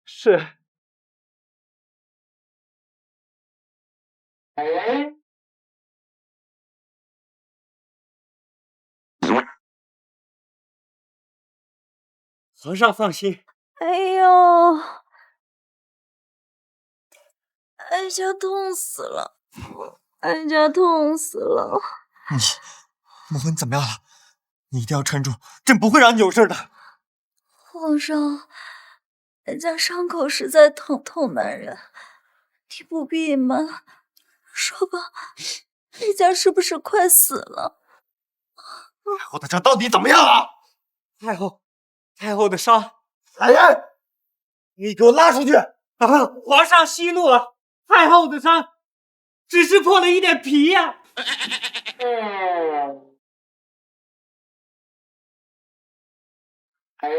是。皇上放心。哎呦，哀家痛死了，哀家痛死了。母后，你怎么样了？你一定要撑住，朕不会让你有事的。皇上，哀家伤口实在疼痛难忍，你不必隐瞒，说吧，哀家是不是快死了？太后的伤到底怎么样了？太后的伤，来人，你给我拉出去！皇上息怒了，太后的伤只是破了一点皮呀。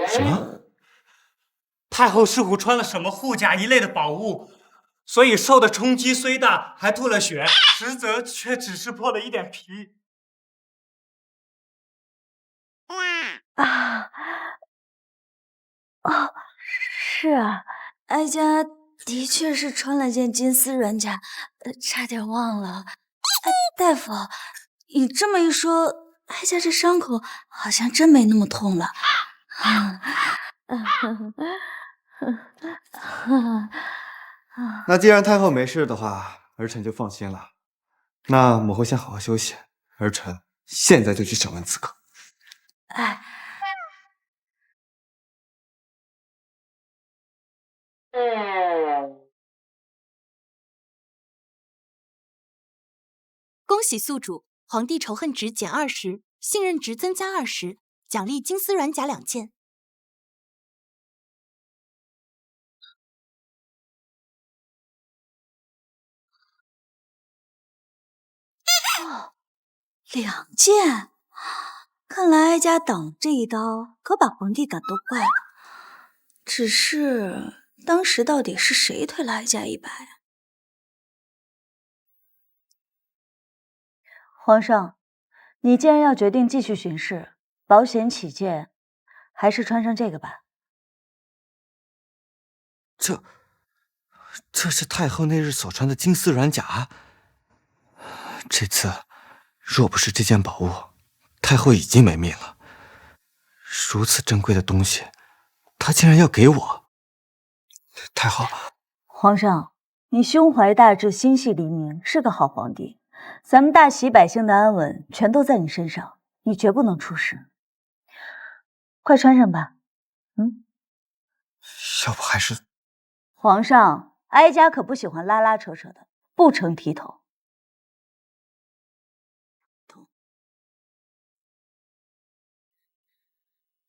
什么？太后似乎穿了什么护甲一类的宝物，所以受的冲击虽大，还吐了血，实则却只是破了一点皮。是啊，哀家的确是穿了件金丝软甲，差点忘了。大夫，你这么一说，哀家这伤口好像真没那么痛了。那既然太后没事的话，儿臣就放心了。那母后先好好休息，儿臣现在就去审问刺客。恭喜宿主，皇帝仇恨值减20，信任值增加20，奖励金丝软甲2件。2件，看来哀家挡这一刀可把皇帝感动坏了。只是当时到底是谁推了哀家一把呀？皇上，你既然要决定继续巡视，保险起见，还是穿上这个吧。这是太后那日所穿的金丝软甲。这次若不是这件宝物，太后已经没命了。如此珍贵的东西，她竟然要给我！太后，皇上，你胸怀大志，心系黎民，是个好皇帝。咱们大齐百姓的安稳全都在你身上，你绝不能出事。快穿上吧。要不还是……皇上，哀家可不喜欢拉拉扯扯的，不成体统。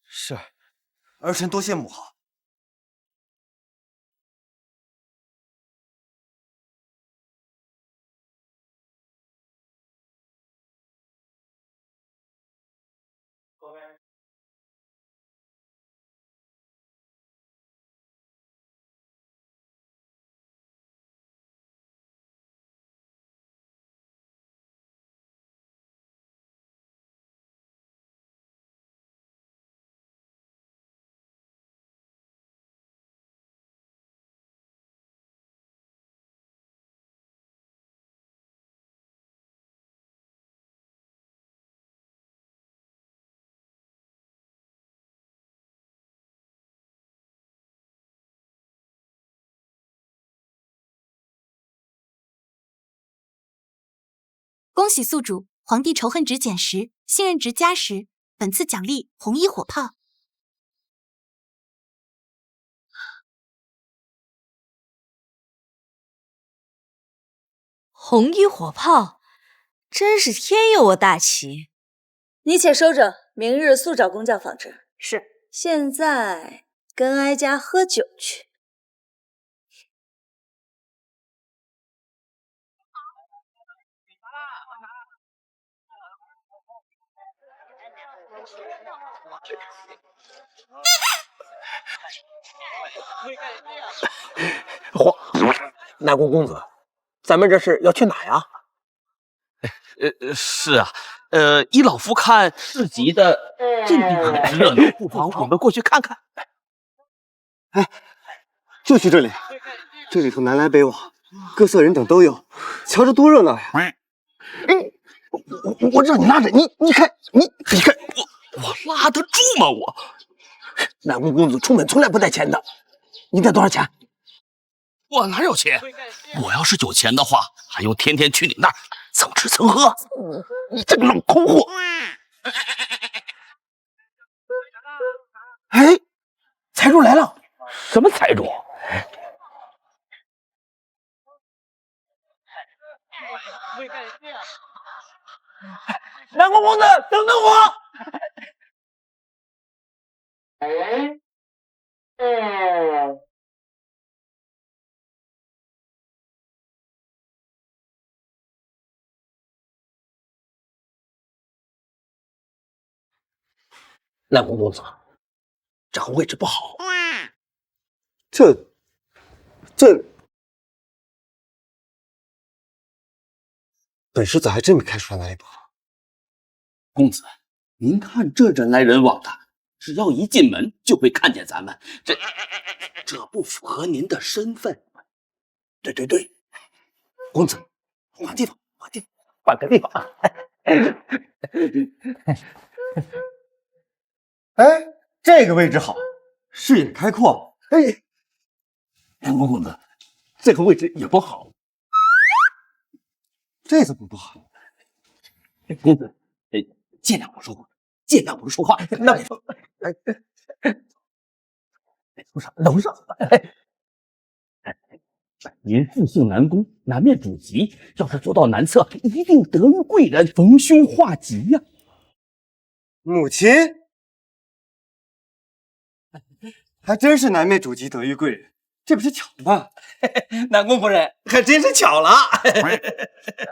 是，儿臣多谢母后。恭喜宿主，皇帝仇恨值减10，信任值加10，本次奖励红衣火炮。红衣火炮，真是天佑我大齐！你且收着，明日速找工匠仿制。是。现在跟哀家喝酒去。南宫公子，咱们这是要去哪呀？是啊，依老夫看，市集的这地方很热闹，不妨我们过去看看。就去这里，这里头南来北往，各色人等都有，瞧着多热闹呀！我让你拉着，你看，我拉得住吗？南宫公子出门从来不带钱的，你带多少钱？我哪有钱？我要是有钱的话，还用天天去你那儿蹭吃蹭喝？你这个老抠货！哎，财主来了！什么财主？南宫公子，等等我！南宫公子，这个位置不好。这本世子还真没看出来哪里不好。公子，您看这人来人往的，只要一进门就会看见咱们，这不符合您的身份。对，公子，换地方，换个地方啊！哎，这个位置好，视野开阔。哎，南宫公子，这个位置也不好。这怎么不好？公子，尽量不说话，尽量不说话。那楼上，您复姓南宫，南面主吉，要是做到南侧，一定得遇贵人，逢凶化吉呀。母亲，还真是南面主吉，得遇贵人，这不是巧吗？南宫夫人，还真是巧了。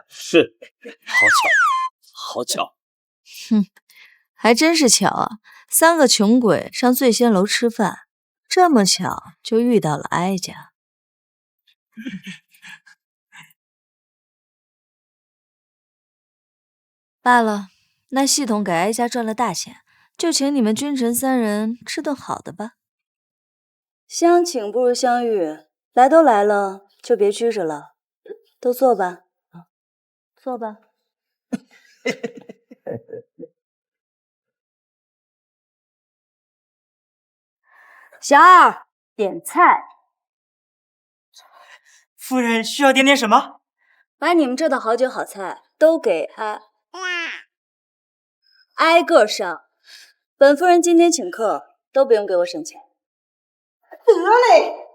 是，好巧。哼，还真是巧啊！3个穷鬼上醉仙楼吃饭，这么巧就遇到了哀家。罢了，那系统给哀家赚了大钱，就请你们君臣3人吃顿好的吧。相请不如相遇，来都来了，就别拘着了，都坐吧。坐吧。小二，点菜。夫人需要点什么？把你们这的好酒好菜都给挨个上。本夫人今天请客，都不用给我省钱。得嘞！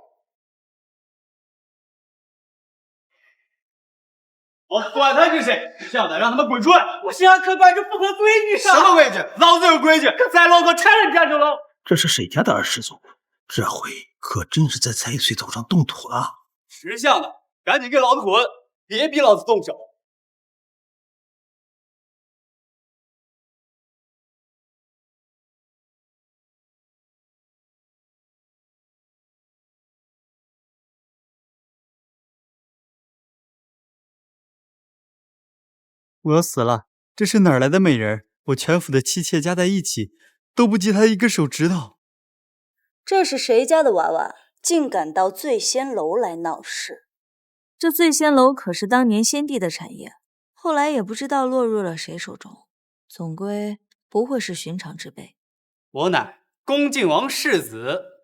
我管他是谁，现在让他们滚出来！我姓杨可办这不合规矩什么规矩？老子有规矩，再落个差人家就了。这是谁家的二世祖？这回可真是在财岁头上动土了。识相的，赶紧给老子滚，别逼老子动手。我要死了！这是哪儿来的美人？我全府的妻妾加在一起，都不及她一个手指头。这是谁家的娃娃，竟敢到醉仙楼来闹事？这醉仙楼可是当年先帝的产业，后来也不知道落入了谁手中，总归不会是寻常之辈。我乃恭靖王世子。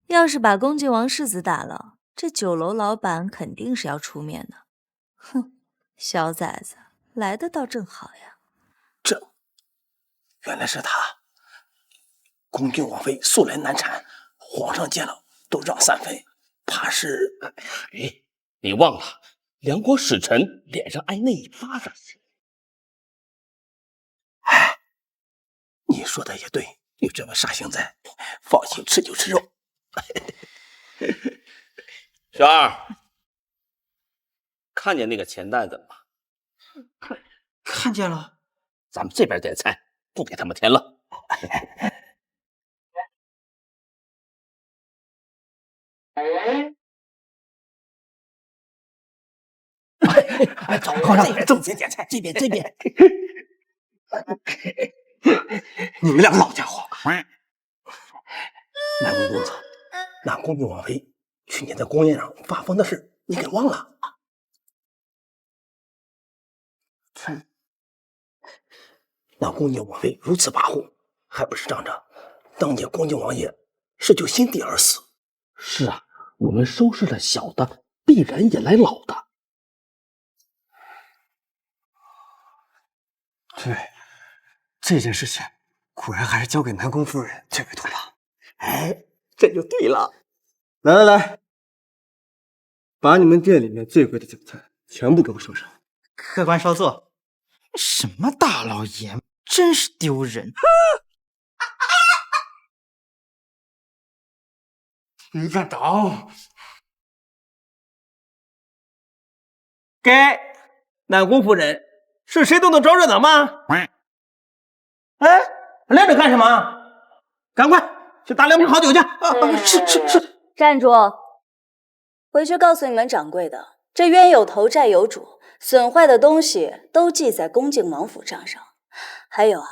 要是把恭靖王世子打了，这酒楼老板肯定是要出面的。哼，小崽子来的倒正好呀。原来是他。恭靖王妃素来难产，皇上见了都让3分，怕是……哎，你忘了，梁国使臣脸上挨那一巴掌。哎，你说的也对，有这位煞星在，放心吃就吃肉。小二，看见那个钱袋子了吗？看见了。咱们这边点菜，不给他们添了。走，皇上，这边点菜，这边。你们两个老家伙，南宫公子，那恭靖王妃去年在宫宴上发疯的事，你给忘了？那恭靖王妃如此跋扈，还不是仗着当年恭敬王爷是就心底而死。是啊，我们收拾了小的，必然也来老的。对，这件事情果然还是交给南宫夫人最为妥当。哎，这就对了。来来来，把你们店里面最贵的酒菜全部给我收上。客官稍坐。什么大老爷们，真是丢人！你敢倒？给南宫夫人，是谁都能招惹的吗？哎，愣着干什么？赶快去打2瓶好酒去！是。站住！回去告诉你们掌柜的，这冤有头债有主，损坏的东西都记在恭敬王府账上。还有啊，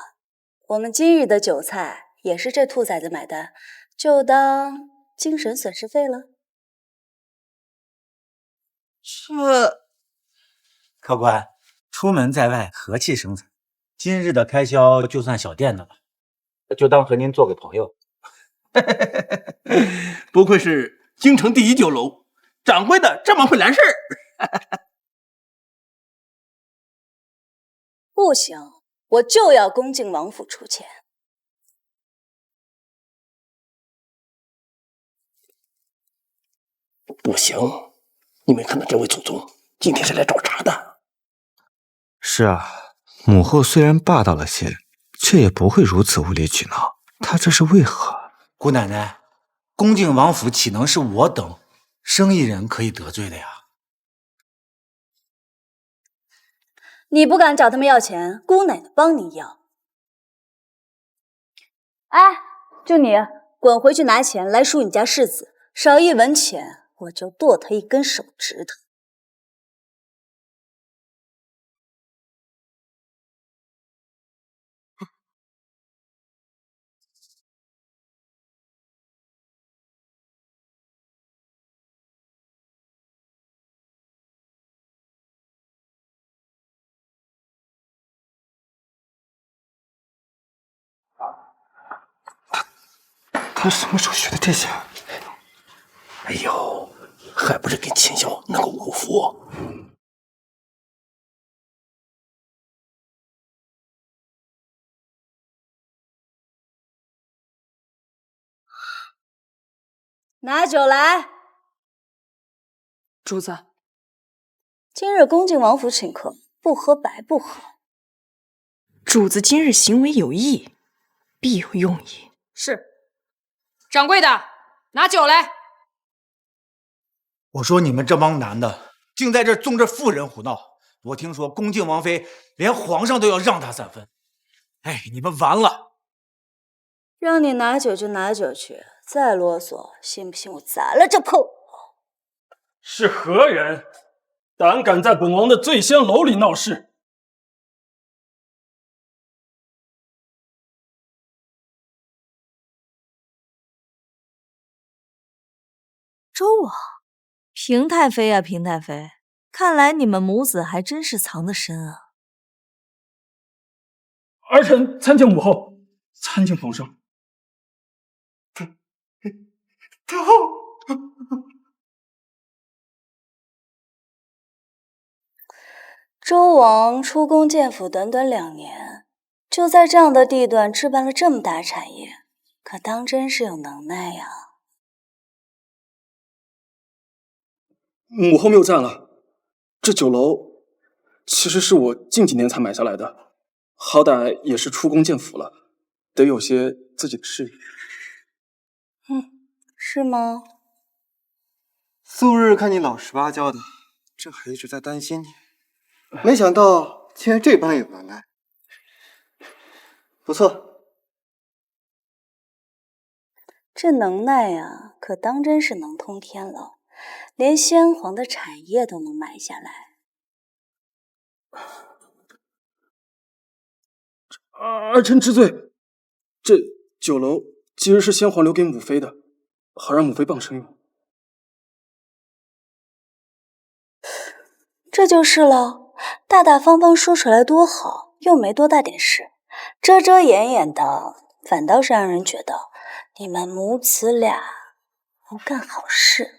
我们今日的酒菜也是这兔崽子买单，就当精神损失费了。客官，出门在外，和气生财，今日的开销就算小店的了，就当和您做个朋友。不愧是京城第一酒楼，掌柜的这么会来事儿。不行，我就要恭敬王府出钱。不行，你没看到这位祖宗今天是来找茬的。是啊，母后虽然霸道了些，却也不会如此无理取闹。她这是为何？姑奶奶，恭敬王府岂能是我等生意人可以得罪的呀？你不敢找他们要钱，姑奶奶帮你要。哎，就你，滚回去拿钱来赎你家世子，少一文钱我就剁他一根手指头。他什么时候学的这些？哎呦，还不是跟秦霄那个五福。拿酒来。主子，今日恭敬王府请客，不喝白不喝。主子今日行为有异，必有用意。是。掌柜的，拿酒来。我说你们这帮男的，竟在这纵着妇人胡闹！我听说恭敬王妃连皇上都要让她3分。哎，你们完了！让你拿酒就拿酒去，再啰嗦，信不信我砸了这破？是何人，胆敢在本王的醉仙楼里闹事？周王，平太妃啊，平太妃，看来你们母子还真是藏得深啊。儿臣参见母后，参见皇上。太后，周王出宫建府短短2年，就在这样的地段置办了这么大产业，可当真是有能耐呀！母后谬赞了，这酒楼其实是我近几年才买下来的，好歹也是出宫建府了，得有些自己的事业。是吗？素日看你老实巴交的，这还一直在担心你，没想到竟然这般有能耐，不错。这能耐呀，可当真是能通天了。连先皇的产业都能买下来。儿臣知罪。这酒楼其实是先皇留给母妃的，好让母妃傍身用。这就是了，大大方方说出来多好，又没多大点事，遮遮掩掩的，反倒是让人觉得你们母子俩不干好事。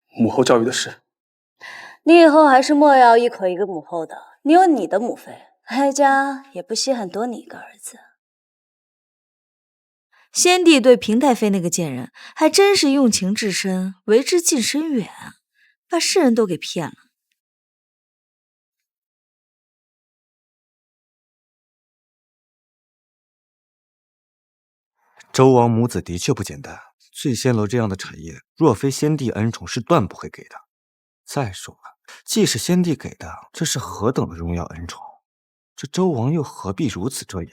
母后教育的是，你以后还是莫要一口一个母后的。你有你的母妃，哀家也不稀罕多你一个儿子。先帝对平太妃那个贱人还真是用情至深，为之近深远啊，把世人都给骗了。周王母子的确不简单，醉仙楼这样的产业，若非先帝恩宠，是断不会给的。再说了，即使先帝给的，这是何等的荣耀恩宠，这周王又何必如此遮掩？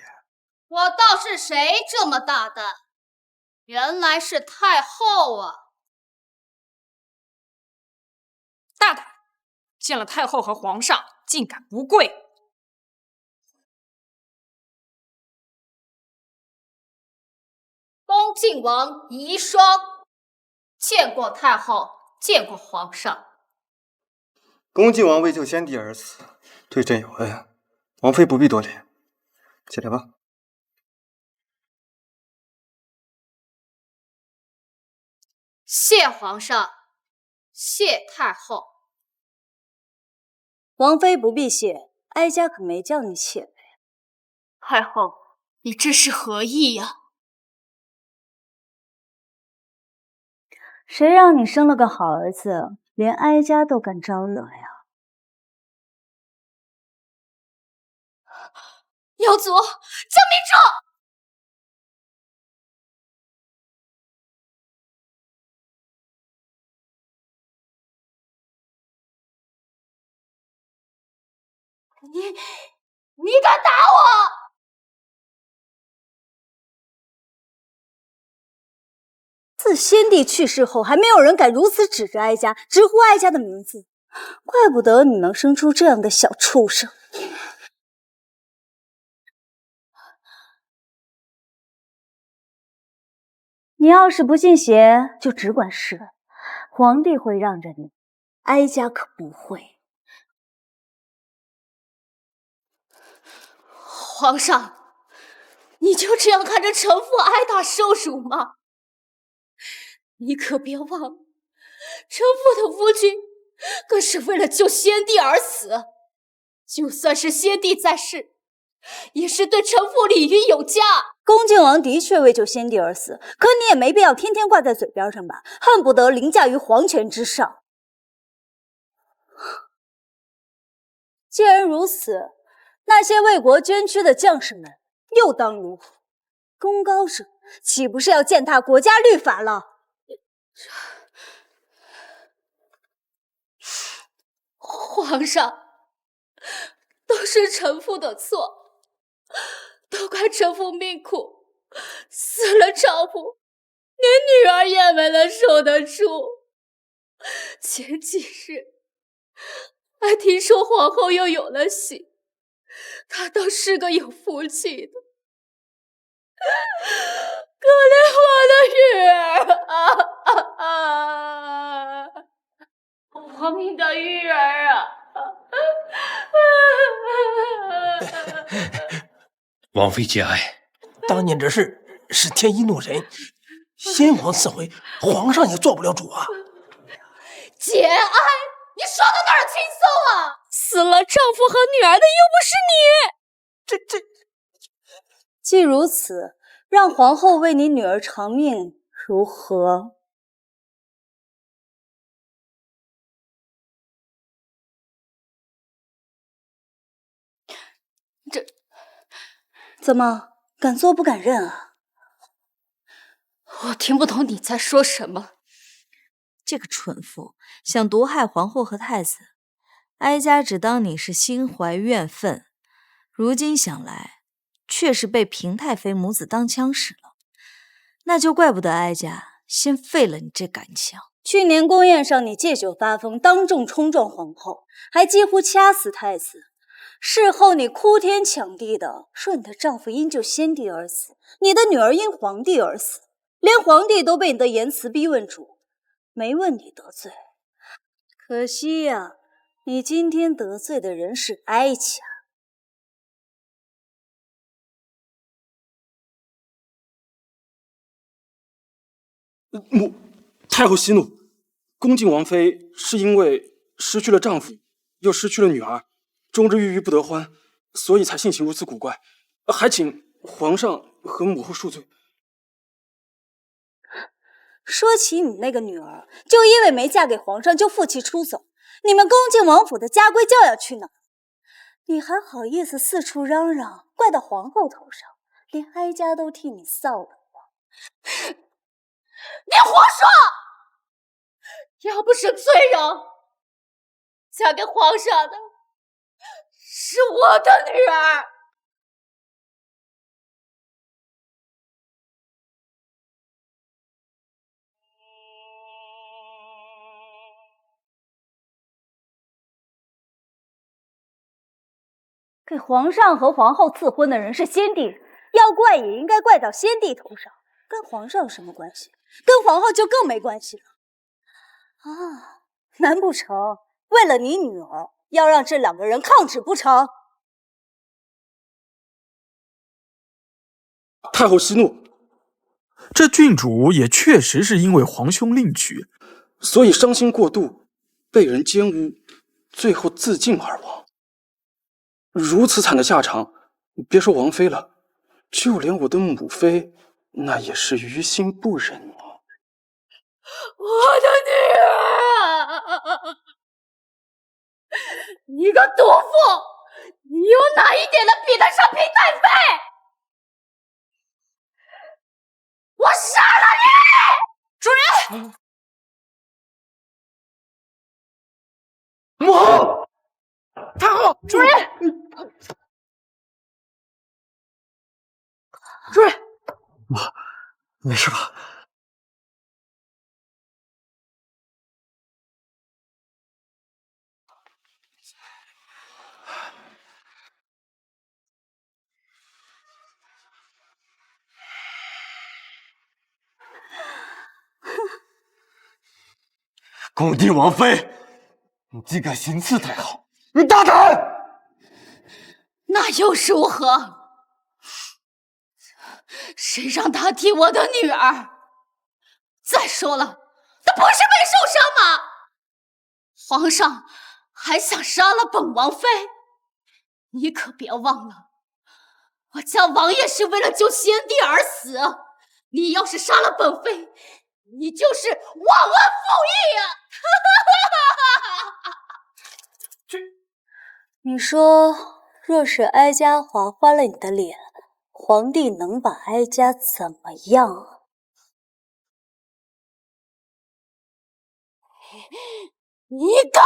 我倒是谁这么大胆？原来是太后啊！大胆，见了太后和皇上，竟敢不跪！恭敬王遗孀，见过太后，见过皇上。恭敬王为救先帝而死，对朕有恩，王妃不必多礼，起来吧。谢皇上，谢太后。王妃不必谢，哀家可没叫你谢卑。太后，你这是何意呀？谁让你生了个好儿子，连哀家都敢招惹呀？妖族，救命者！你敢打我！自先帝去世后，还没有人敢如此指着哀家，直呼哀家的名字，怪不得你能生出这样的小畜生。你要是不信邪，就只管试，皇帝会让着你，哀家可不会。皇上，你就这样看着臣妇挨打受辱吗？你可别忘了，臣妇的夫君可是为了救先帝而死，就算是先帝在世，也是对臣妇礼仪有加。恭敬王的确为救先帝而死，可你也没必要天天挂在嘴边上吧，恨不得凌驾于皇权之上。既然如此，那些为国捐躯的将士们又当如何？功高者岂不是要践踏国家律法了？皇上，都是臣妇的错，都怪臣妇命苦，死了丈夫，连女儿也没能守得住。前几日还听说皇后又有了喜，她倒是个有福气的。可怜我的玉儿我命的玉儿啊！王妃节哀，当年这事是天意弄人，先皇赐回，皇上也做不了主啊。节哀？你说的哪儿轻松啊？死了丈夫和女儿的又不是你。既如此，让皇后为你女儿偿命如何？这怎么敢做不敢认啊？我听不懂你在说什么。这个蠢妇想毒害皇后和太子，哀家只当你是心怀怨愤，如今想来，却是被平太妃母子当枪使了，那就怪不得哀家先废了你这杆枪。去年宫宴上，你借酒发疯，当众冲撞皇后，还几乎掐死太子。事后你哭天抢地的说你的丈夫因救先帝而死，你的女儿因皇帝而死，连皇帝都被你的言辞逼问住，没问你得罪。可惜呀，你今天得罪的人是哀家。太后息怒，恭敬王妃是因为失去了丈夫，又失去了女儿，终日郁郁不得欢，所以才性情如此古怪，还请皇上和母后恕罪。说起你那个女儿，就因为没嫁给皇上就负气出走，你们恭敬王府的家规教养去哪？你还好意思四处嚷嚷，怪到皇后头上，连哀家都替你臊得慌。你胡说！要不是罪人，嫁给皇上的是我的女儿。给皇上和皇后赐婚的人是先帝，要怪也应该怪到先帝头上，跟皇上有什么关系？跟皇后就更没关系了。啊，难不成为了你女儿，要让这两个人抗旨不成？太后息怒，这郡主也确实是因为皇兄另娶，所以伤心过度，被人奸污，最后自尽而亡。如此惨的下场，别说王妃了，就连我的母妃，那也是于心不忍啊！我的女儿，你个毒妇，你有哪一点能比得上嫔太妃？我杀了你！主人，母后，太后，主人，主人，没事吧？恭帝王妃，你竟敢行刺太后，你大胆！那又如何？谁让他替我的女儿？再说了，他不是没受伤吗？皇上还想杀了本王妃？你可别忘了，我家王爷是为了救先帝而死。你要是杀了本妃，你就是忘恩负义啊！你说，若是哀家划花了你的脸，皇帝能把哀家怎么样啊？你敢！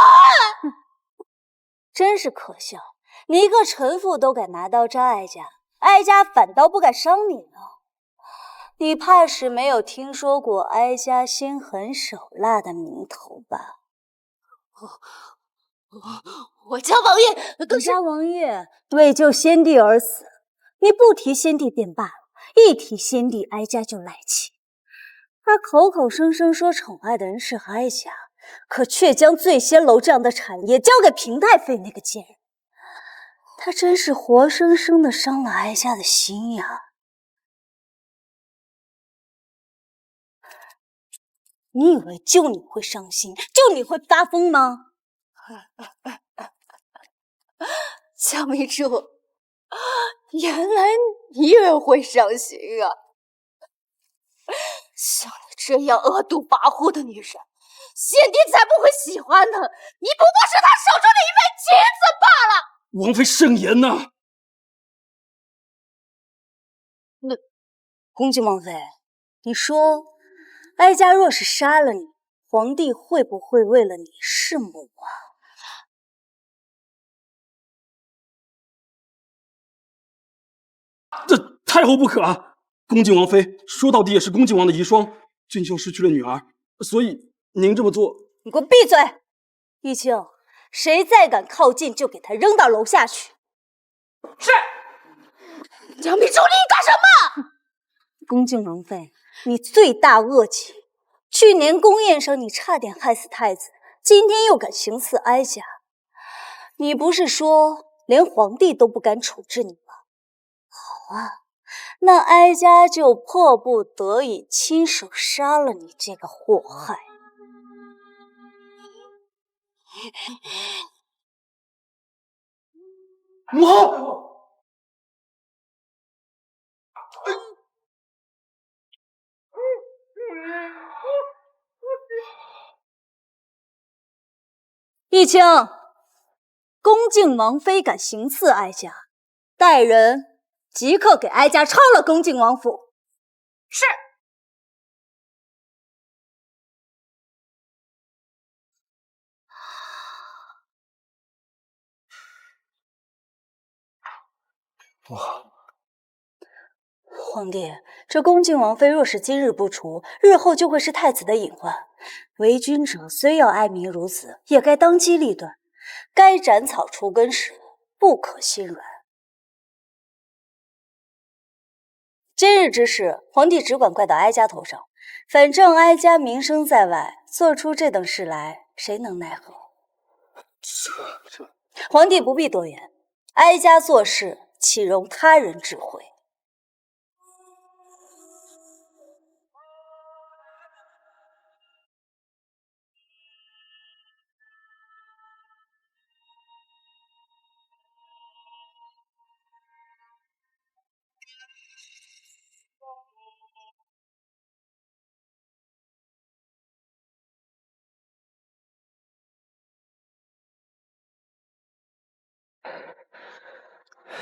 真是可笑，你一个臣妇都敢拿刀扎哀家，哀家反倒不敢伤你呢。你怕是没有听说过哀家心狠手辣的名头吧？我家王爷，你家王爷为救先帝而死，你不提先帝便罢了，一提先帝，哀家就来气。他口口声声说宠爱的人是哀家，可却将醉仙楼这样的产业交给平太妃那个贱人，他真是活生生的伤了哀家的心呀！你以为就你会伤心，就你会发疯吗？江明珠，原来你也会伤心啊！像你这样恶毒跋扈的女人，先帝才不会喜欢呢。你不过是他手中的一枚棋子罢了。王妃慎言呐！那恭敬王妃，你说，哀家若是杀了你，皇帝会不会为了你弑母啊？这太后不可啊！恭敬王妃说到底也是恭敬王的遗孀，俊秀失去了女儿，所以您这么做，你给我闭嘴！玉清，谁再敢靠近，就给他扔到楼下去。是。杨幂州，你干什么？恭敬王妃，你罪大恶极。去年宫宴上，你差点害死太子，今天又敢行刺哀家。你不是说连皇帝都不敢处置你吗？好啊，那哀家就迫不得已亲手杀了你这个祸害。母后，义清，恭敬王妃敢行刺哀家，带人即刻给哀家抄了恭敬王府。是。皇帝，这恭敬王妃若是今日不除，日后就会是太子的隐患。为君者虽要爱民如子，也该当机立断，该斩草除根时，不可心软。今日之事，皇帝只管怪到哀家头上，反正哀家名声在外，做出这等事来，谁能奈何？皇帝不必多言，哀家做事岂容他人指挥？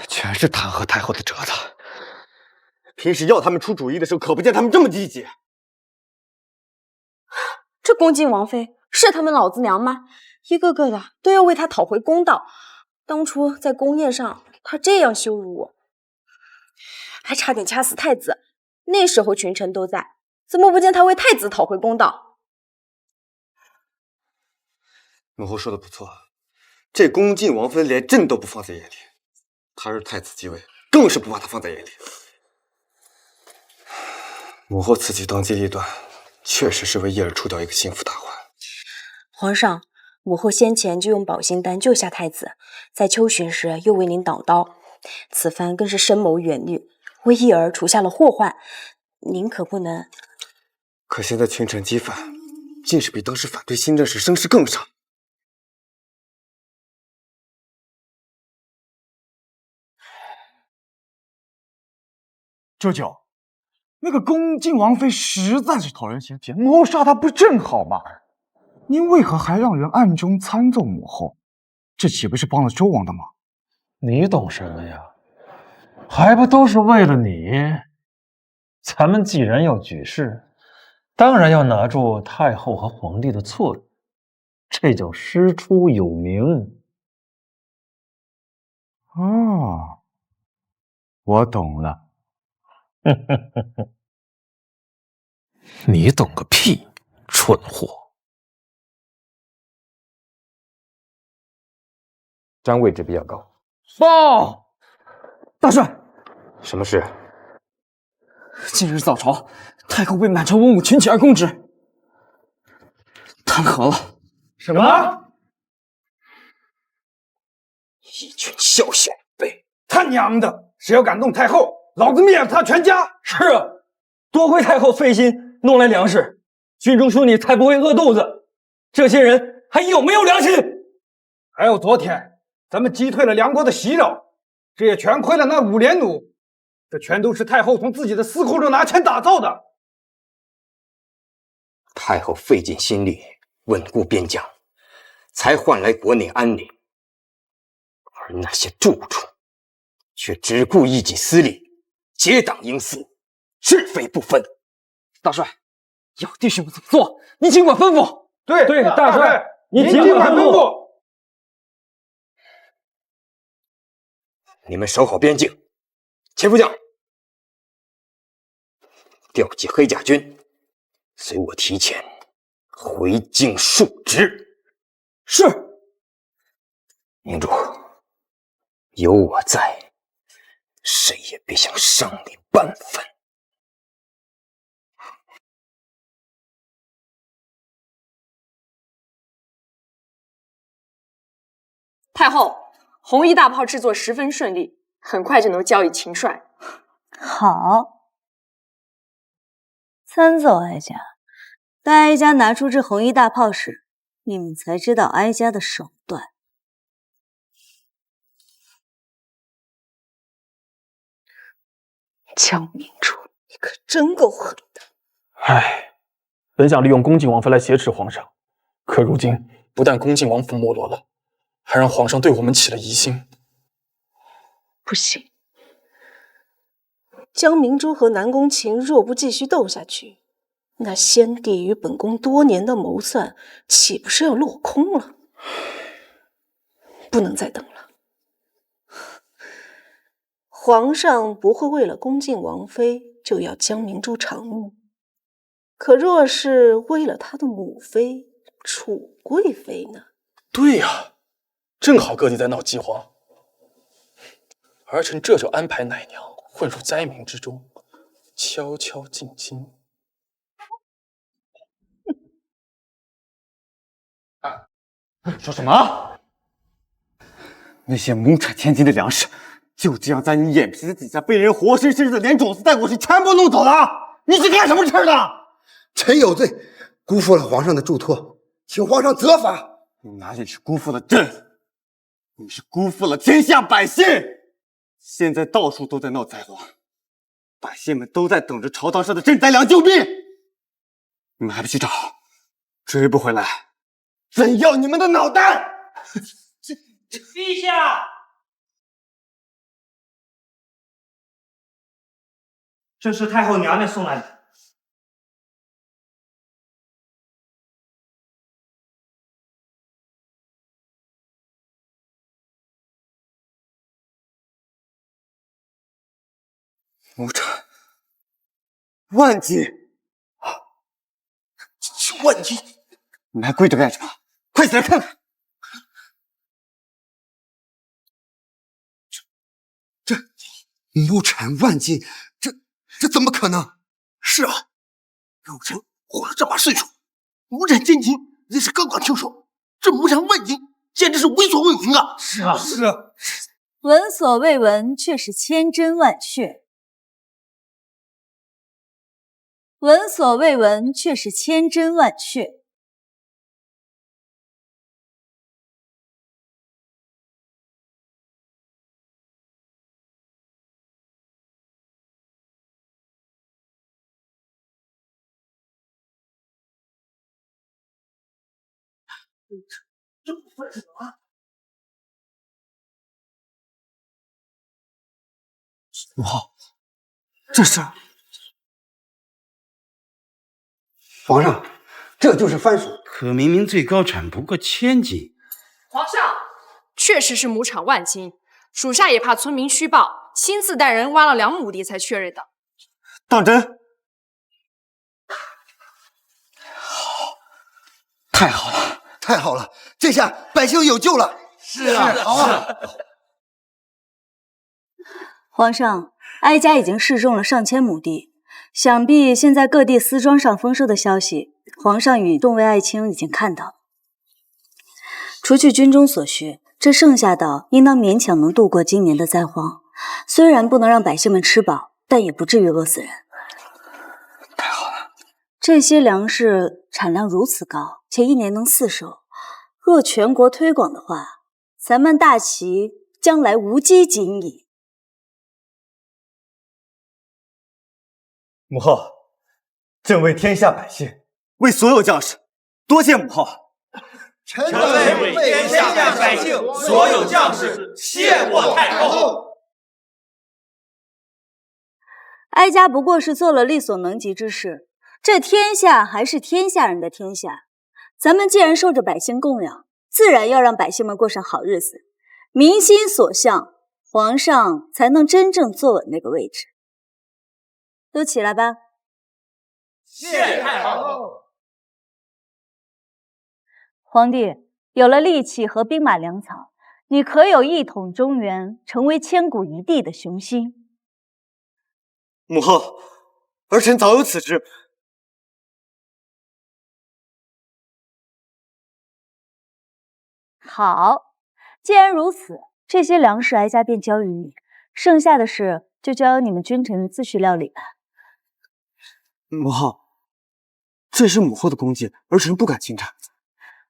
全是弹劾太后的折子。平时要他们出主意的时候，可不见他们这么积极。这恭敬王妃是他们老子娘吗？一个个的都要为她讨回公道。当初在宫宴上，她这样羞辱我，还差点掐死太子。那时候群臣都在，怎么不见她为太子讨回公道？母后说的不错，这恭敬王妃连朕都不放在眼里，他日太子继位，更是不把他放在眼里。母后此举当机立断，确实是为叶儿除掉一个心腹大患。皇上，母后先前就用保心丹救下太子，在秋巡时又为您挡刀，此番更是深谋远虑，为叶儿除下了祸患。您可不能……可现在群臣激反，竟是比当时反对新政时声势更上。舅舅，那个恭敬王妃实在是讨人嫌弃，母后杀她不正好吗？您为何还让人暗中参奏母后？这岂不是帮了周王的忙？你懂什么呀？还不都是为了你？咱们既然要举事，当然要拿住太后和皇帝的错处，这叫师出有名。哦，我懂了。你懂个屁，蠢货！詹位置比较高。报，大帅，什么事？今日早朝，太后被满朝文武群起而攻之，弹劾了。什么？一群小小辈！他娘的！谁要敢动太后，老子灭了他全家！是啊，多亏太后费心弄来粮食，军中兄弟才不会饿肚子。这些人还有没有良心？还有昨天咱们击退了梁国的袭扰，这也全亏了那5连弩，这全都是太后从自己的私库中拿钱打造的。太后费尽心力稳固边疆，才换来国内安宁，而那些蛀虫却只顾一己私利，结党营私，是非不分。大帅，要弟兄们怎么做，你尽管吩咐。对，大帅，你尽管吩咐。你们守好边境。前副将，调集黑甲军，随我提前回京述职。是。明珠，有我在，谁也别想伤你半分。太后，红衣大炮制作十分顺利，很快就能交予秦帅。好，参奏哀家。待哀家拿出这红衣大炮时，你们才知道哀家的手段。江明珠，你可真够狠的！唉，本想利用恭敬王妃来挟持皇上，可如今不但恭敬王府没落了，还让皇上对我们起了疑心。不行，江明珠和南宫晴若不继续斗下去，那先帝与本宫多年的谋算，岂不是要落空了？不能再等了。皇上不会为了恭敬王妃就要江明珠偿命，可若是为了他的母妃楚贵妃呢？对呀，正好各地在闹饥荒，儿臣这就安排奶娘混入灾民之中，悄悄进京。说什么？那些亩产千金的粮食，就这样在你眼皮子底下被人活生生的连种子带过去，全部弄走了！你是干什么吃的？臣有罪，辜负了皇上的嘱托，请皇上责罚。你哪里是辜负了朕，你是辜负了天下百姓！现在到处都在闹灾荒，百姓们都在等着朝堂上的赈灾粮救命，你们还不去找？追不回来，朕要你们的脑袋！陛下，这是太后娘娘送来的。亩产万斤啊！1万斤！你们还跪着干什么？快起来看看！这亩产万斤，这怎么可能？是啊，有臣活了这把岁数，亩产千斤也是刚刚听说，这亩产万斤简直是闻所未闻啊！是啊，是啊，闻所未闻却是千真万确。闻所未闻却是千真万确。这不算什么？母后，这是皇上，这就是番薯，可明明最高产不过1000斤。皇上，确实是亩产万斤，属下也怕村民虚报，亲自带人挖了2亩地才确认的。当真？太好了，太好了，这下百姓有救了。是啊，好啊。皇上，哀家已经示众了上千亩地，想必现在各地丝庄上丰收的消息，皇上与众位爱卿已经看到了。除去军中所需，这剩下的应当勉强能度过今年的灾荒。虽然不能让百姓们吃饱，但也不至于饿死人。太好了，这些粮食产量如此高，且一年能4收，若全国推广的话，咱们大齐将来无饥馑矣。母后，朕为天下百姓，为所有将士，多谢母后。臣为天下百姓，所有将士，谢过太后。哀家不过是做了力所能及之事，这天下还是天下人的天下。咱们既然受着百姓供养，自然要让百姓们过上好日子，民心所向，皇上才能真正坐稳那个位置。都起来吧。谢太后。皇帝有了利器和兵马粮草，你可有一统中原，成为千古一帝的雄心？母后，儿臣早有此志。好，既然如此，这些粮食哀家便交于你，剩下的事就交由你们君臣自序料理吧。母后，这是母后的功绩，儿臣不敢侵占。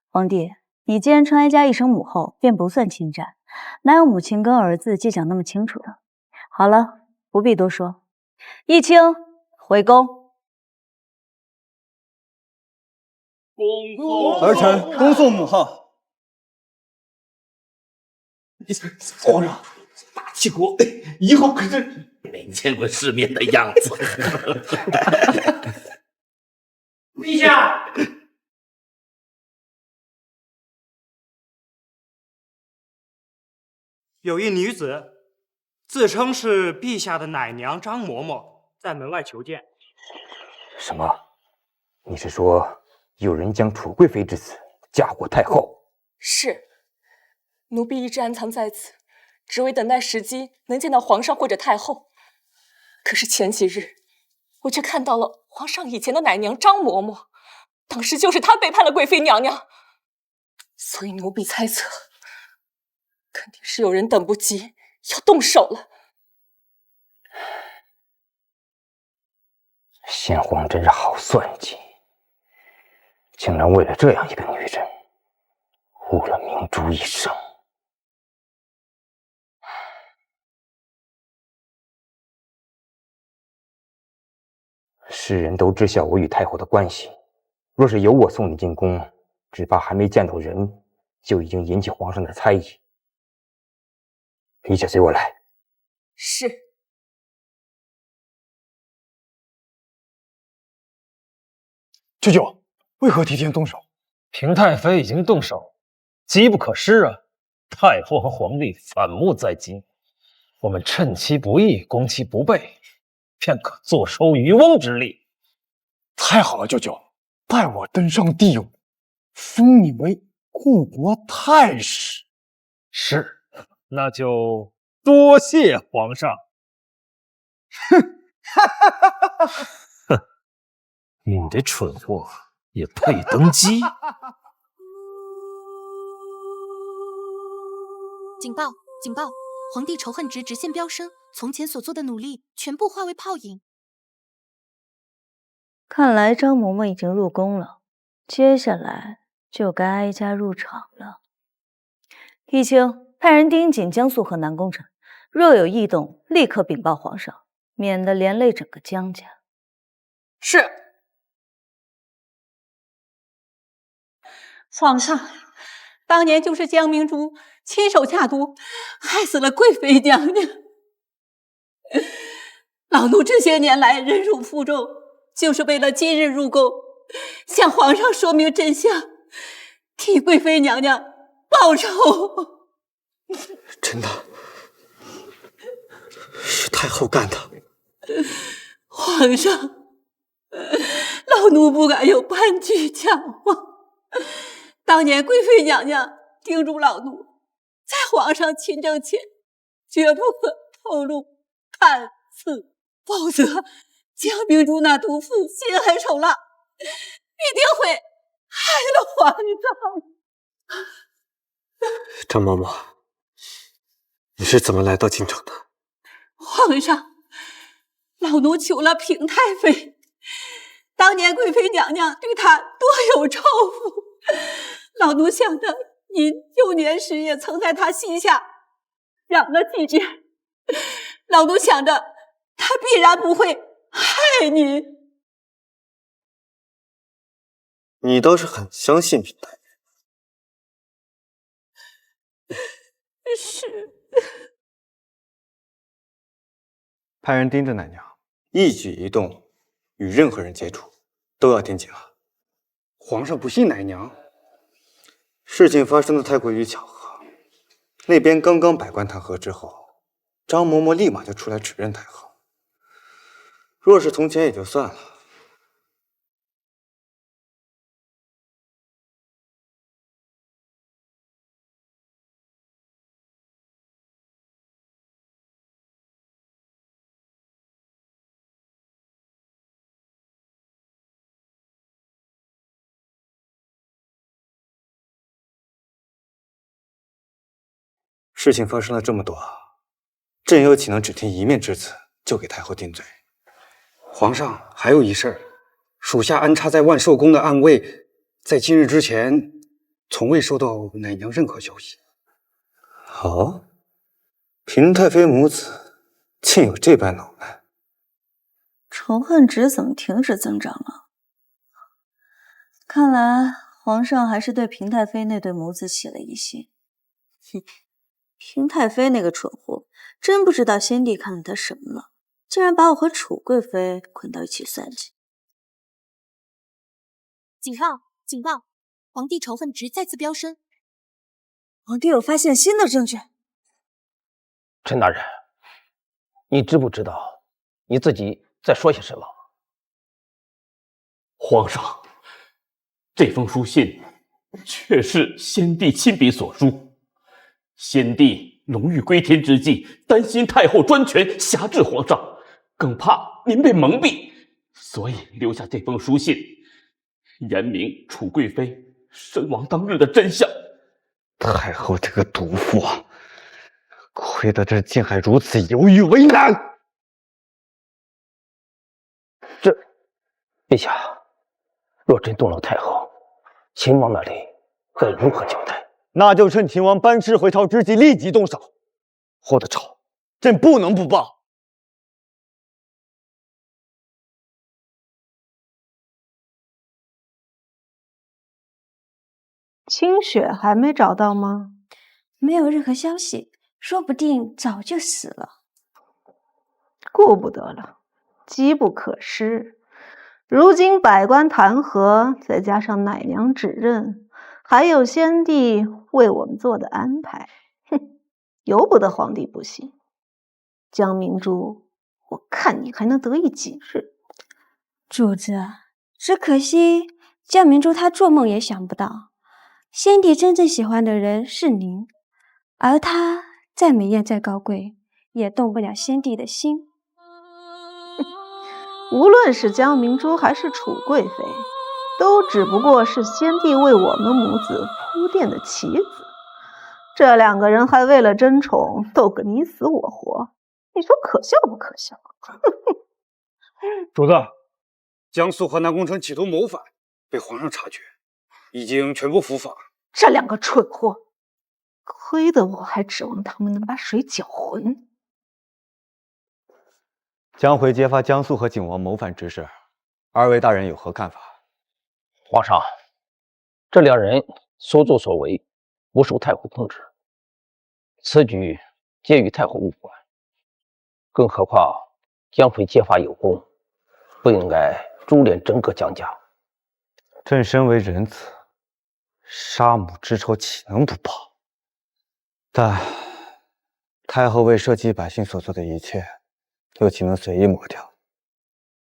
皇帝，你既然称哀家一声母后，便不算侵占，哪有母亲跟儿子计较那么清楚的？好了，不必多说。义清，回宫。儿臣恭送母后。皇上，大齐国以后可是没见过世面的样子。陛下，有一女子自称是陛下的奶娘张嬷嬷，在门外求见。什么？你是说有人将楚贵妃之子嫁祸太后？是，奴婢一直暗藏在此，只为等待时机能见到皇上或者太后。可是前几日，我却看到了皇上以前的奶娘张嬷嬷，当时就是她背叛了贵妃娘娘，所以奴婢猜测，肯定是有人等不及要动手了。先皇真是好算计，竟然为了这样一个女人，误了明珠一生。世人都知晓我与太后的关系，若是由我送你进宫，只怕还没见到人，就已经引起皇上的猜疑。一切随我来。是。舅舅，为何提前动手？平太妃已经动手，机不可失啊！太后和皇帝反目在即，我们趁其不意，攻其不备，便可坐收渔翁之利。太好了，舅舅，待我登上帝位，封你为护国太师。是，那就多谢皇上。哼，你这蠢货也配登基？警报！警报！皇帝仇恨值直线飙升，从前所做的努力全部化为泡影。看来张嬷嬷已经入宫了，接下来就该哀家入场了。义清，派人盯紧江苏和南宫城，若有异动，立刻禀报皇上，免得连累整个江家。是。皇上，当年就是江明珠亲手下毒，害死了贵妃娘娘。老奴这些年来忍辱负重，就是为了今日入宫，向皇上说明真相，替贵妃娘娘报仇。真的是太后干的。皇上，老奴不敢有半句假话。当年贵妃娘娘叮嘱老奴，在皇上亲政前，绝不可透露看似，否则江明珠那毒妇心狠手辣，必定会害了皇上。张嬷嬷，你是怎么来到京城的？皇上，老奴求了平太妃，当年贵妃娘娘对她多有仇富，老奴想着您幼年时也曾在她膝下养了几天，老奴想着她必然不会害您。你倒是很相信平太妃。是。派人盯着奶娘，一举一动与任何人接触都要盯紧了。皇上不信奶娘，事情发生的太过于巧合。那边刚刚百官弹劾之后，张嬷嬷立马就出来指认太后。若是从前也就算了，事情发生了这么多，朕又岂能只听一面之词就给太后定罪？皇上还有一事儿，属下安插在万寿宫的暗卫，在今日之前从未收到奶娘任何消息。哦，嫔太妃母子竟有这般脑耐，仇恨值怎么停止增长了？看来皇上还是对嫔太妃那对母子起了疑心。哼，嫔太妃那个蠢货，真不知道先帝看了她什么了，竟然把我和楚贵妃捆到一起算计。警报！警报！皇帝仇恨值再次飙升。皇帝有发现新的证据。陈大人，你知不知道你自己在说些什么？皇上，这封书信却是先帝亲笔所书。先帝龙驭归天之际，担心太后专权辖制皇上，更怕您被蒙蔽，所以留下这封书信，言明楚贵妃身亡当日的真相。太后这个毒妇啊，亏得朕竟还如此犹豫为难。陛下，若真动了太后，秦王那里该如何交代？那就趁秦王班师回朝之际立即动手，后的仇朕不能不报。清雪还没找到吗？没有任何消息，说不定早就死了。顾不得了，机不可失。如今百官弹劾，再加上奶娘指认，还有先帝为我们做的安排，哼，由不得皇帝不行。江明珠，我看你还能得意几日？主子，只可惜江明珠她做梦也想不到，先帝真正喜欢的人是您，而她再美艳再高贵，也动不了先帝的心。无论是江明珠还是楚贵妃，都只不过是先帝为我们母子铺垫的棋子。这两个人还为了争宠斗个你死我活，你说可笑不可笑？主子，江苏河南工程企图谋反，被皇上察觉，已经全部伏法。这两个蠢货，亏得我还指望他们能把水搅浑。将会揭发江肃和景王谋反之事，二位大人有何看法？皇上，这两人所作所为不受太后控制，此举皆与太后无关。更何况将会揭发有功，不应该株连整个江家。朕身为人子，杀母之仇岂能不报？但太后为社稷百姓所做的一切，又岂能随意抹掉？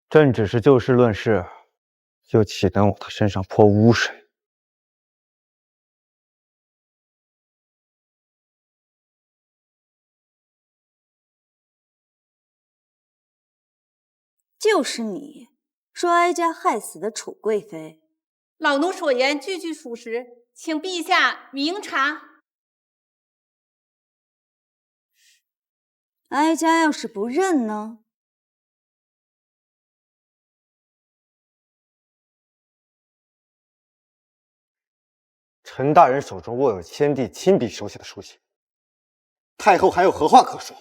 朕只是就事论事，又岂能往他身上泼污水？就是你说哀家害死的楚贵妃。老奴所言句句属实，请陛下明察。哀家要是不认呢？陈大人手中握有先帝亲笔手写的书信，太后还有何话可说？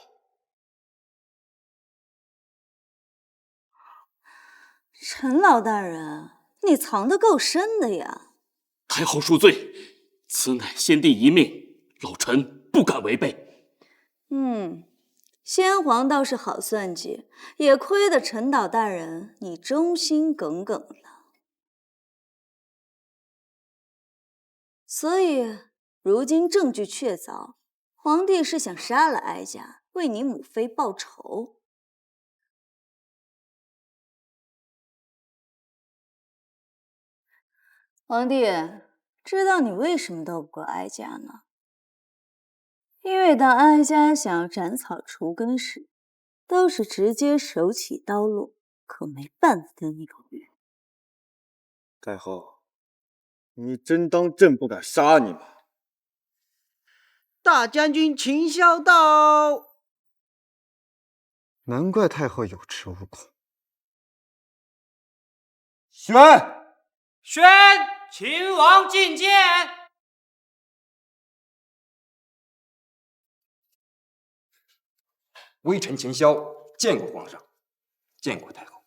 陈老大人，你藏得够深的呀！太后恕罪，此乃先帝遗命，老臣不敢违背。先皇倒是好算计，也亏得陈导大人你忠心耿耿了。所以如今证据确凿，皇帝是想杀了哀家，为你母妃报仇。皇帝，知道你为什么斗不过哀家吗？因为当哀家想要斩草除根时，都是直接手起刀落，可没半分犹豫。太后，你真当朕不敢杀你吗？大将军秦孝到。难怪太后有恃无恐。宣，秦王觐见。微臣秦萧见过皇上，见过太后。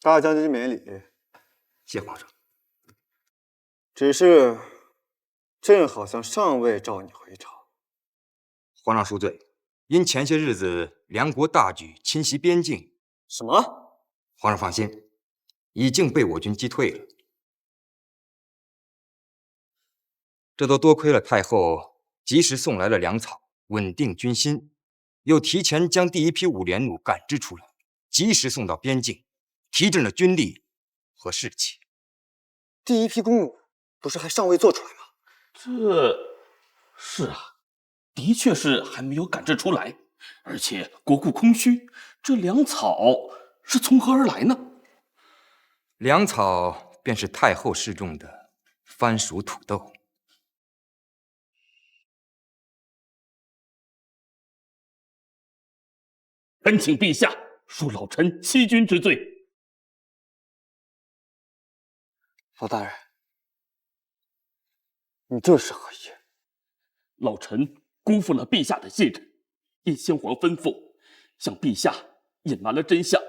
大将军免礼。谢皇上。只是朕好像尚未召你回朝。皇上恕罪，因前些日子梁国大举侵袭边境。什么？皇上放心，已经被我军击退了。这都多亏了太后及时送来了粮草，稳定军心，又提前将第一批5连弩赶制出来，及时送到边境，提振了军力和士气。第一批弓弩不是还尚未做出来吗？是啊，的确是还没有赶制出来，而且国库空虚，这粮草是从何而来呢？粮草便是太后试种的番薯土豆。恳请陛下恕老臣欺君之罪。老大人，你这是何意？老臣辜负了陛下的信任，因先皇吩咐，向陛下隐瞒了真相，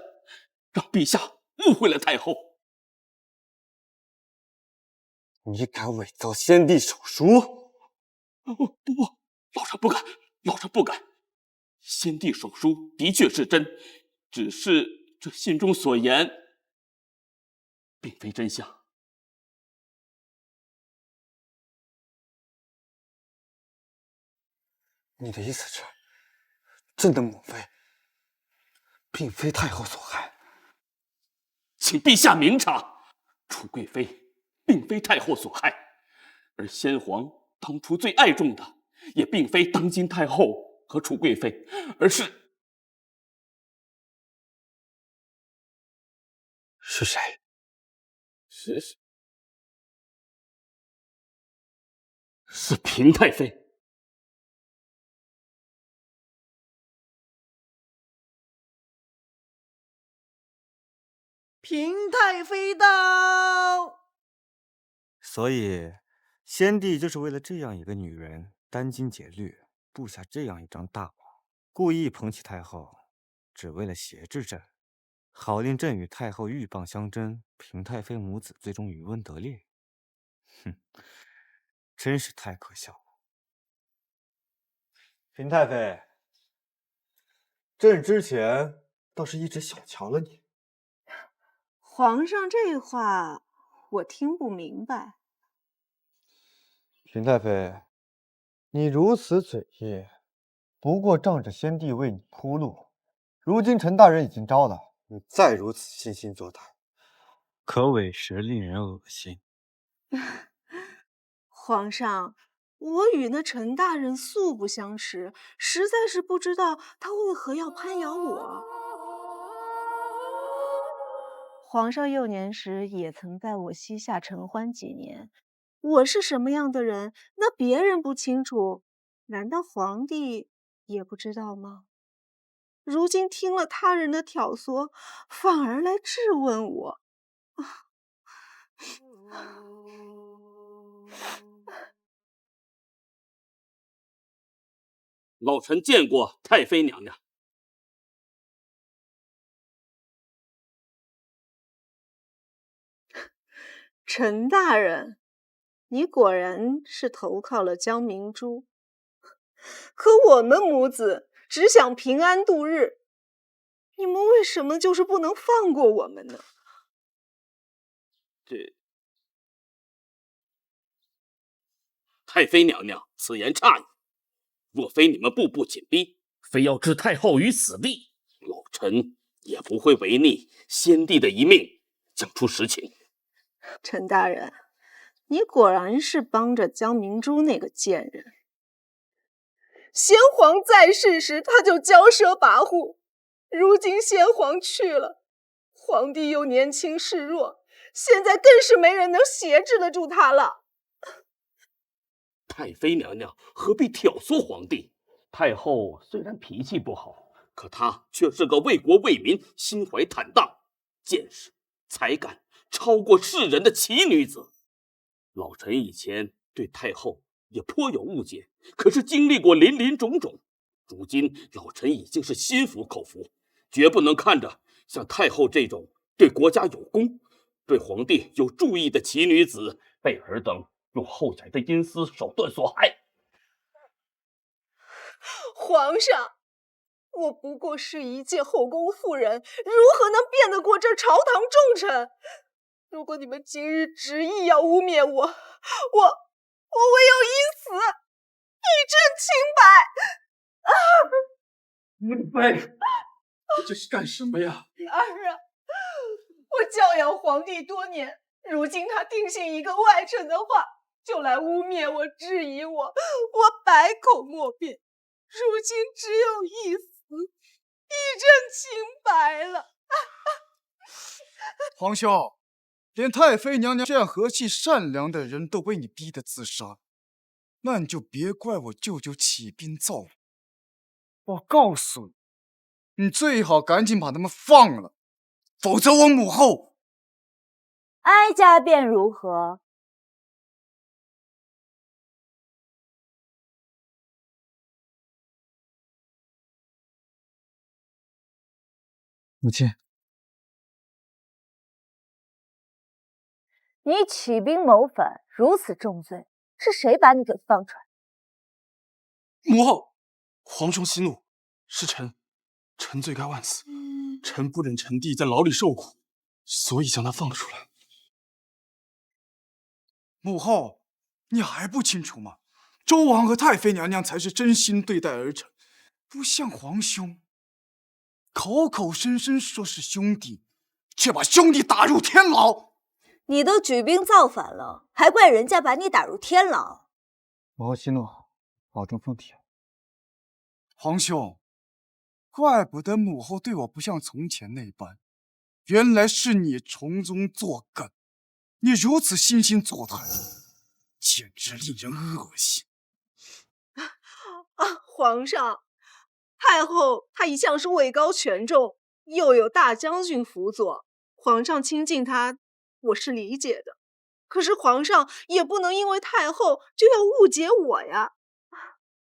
让陛下误会了太后。你敢伪造先帝手书？不，老臣不敢，老臣不敢。先帝手书的确是真，只是这信中所言并非真相。你的意思是，朕的母妃并非太后所害？请陛下明察，楚贵妃并非太后所害，而先皇当初最爱重的，也并非当今太后和楚贵妃，而是谁？是平太妃。平太妃到。所以，先帝就是为了这样一个女人殚精竭虑，布下这样一张大网，故意捧起太后，只为了挟制朕，好令朕与太后鹬蚌相争，平太妃母子最终渔翁得利。哼，真是太可笑了。平太妃，朕之前倒是一直小瞧了你。皇上这话我听不明白。平太妃，你如此嘴硬，不过仗着先帝为你铺路。如今陈大人已经招了，你再如此惺惺作态，可委实令人恶心。皇上，我与那陈大人素不相识，实在是不知道他为何要攀咬我。皇上幼年时也曾在我膝下承欢几年，我是什么样的人，那别人不清楚，难道皇帝也不知道吗？如今听了他人的挑唆，反而来质问我。老臣见过太妃娘娘。陈大人，你果然是投靠了江明珠，可我们母子只想平安度日，你们为什么就是不能放过我们呢？这太妃娘娘此言差矣。若非你们步步紧逼，非要置太后于死地，老臣也不会违逆先帝的遗命，讲出实情。陈大人，你果然是帮着江明珠那个贱人。先皇在世时他就骄奢跋扈，如今先皇去了，皇帝又年轻势弱，现在更是没人能挟制得住他了。太妃娘娘何必挑唆皇帝？太后虽然脾气不好，可她却是个为国为民、心怀坦荡、见识、才干超过世人的奇女子。老臣以前对太后也颇有误解，可是经历过林林种种，如今老臣已经是心服口服，绝不能看着像太后这种对国家有功、对皇帝有注意的奇女子被尔等用后宅的阴私手段所害。皇上，我不过是一介后宫妇人，如何能辩得过这朝堂重臣？如果你们今日执意要污蔑我，我唯有以死以证清白。母妃，你这是干什么呀？儿啊，我教养皇帝多年，如今他听信一个外臣的话，就来污蔑我、质疑我，我百口莫辩。如今只有一死，以证清白了。皇兄，连太妃娘娘这样和气善良的人都被你逼得自杀，那你就别怪我舅舅起兵造反。我告诉你，你最好赶紧把他们放了，否则我母后……哀家便如何？母亲，你起兵谋反，如此重罪，是谁把你给放出来？母后，皇兄息怒，是臣罪该万死。臣不忍臣弟在牢里受苦，所以将他放了出来。母后，你还不清楚吗？周王和太妃娘娘才是真心对待儿臣，不像皇兄，口口声声说是兄弟，却把兄弟打入天牢。你都举兵造反了，还怪人家把你打入天牢？母后息怒，保重凤体。皇兄，怪不得母后对我不像从前那般，原来是你从中作梗。你如此惺惺作态，简直令人恶心。皇上，太后她一向是位高权重，又有大将军辅佐，皇上亲近她，我是理解的。可是皇上也不能因为太后就要误解我呀，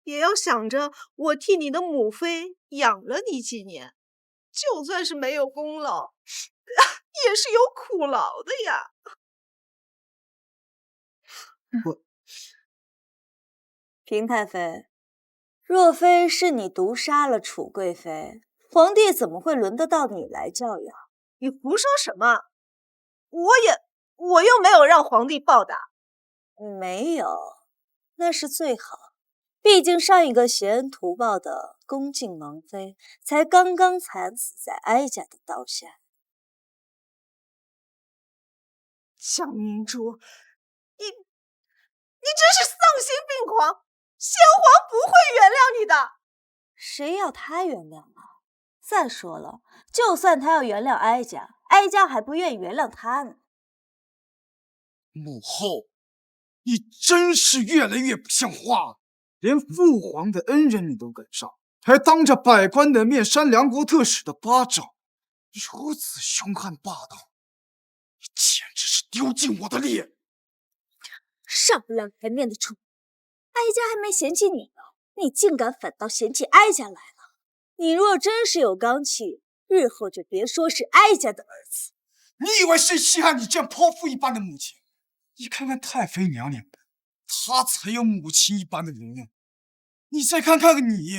也要想着我替你的母妃养了你几年，就算是没有功劳，也是有苦劳的呀。平太妃，若非是你毒杀了楚贵妃，皇帝怎么会轮得到你来教养？你胡说什么？我又没有让皇帝暴打。没有，那是最好。毕竟上一个挟恩图报的恭敬王妃，才刚刚惨死在哀家的刀下。江明珠，你真是丧心病狂！先皇不会原谅你的。谁要他原谅啊？再说了，就算他要原谅哀家，哀家还不愿意原谅他呢。母后，你真是越来越不像话了，连父皇的恩人你都敢上，还当着百官的面扇梁国特使的巴掌，如此凶悍霸道，你简直是丢尽我的脸！上不了台面的畜，哀家还没嫌弃你呢，你竟敢反倒嫌弃哀家来了。你若真是有刚气，日后就别说是哀家的儿子。你以为谁稀罕你这样泼妇一般的母亲？你看看太妃娘娘，她才有母亲一般的人呢。你再看看你，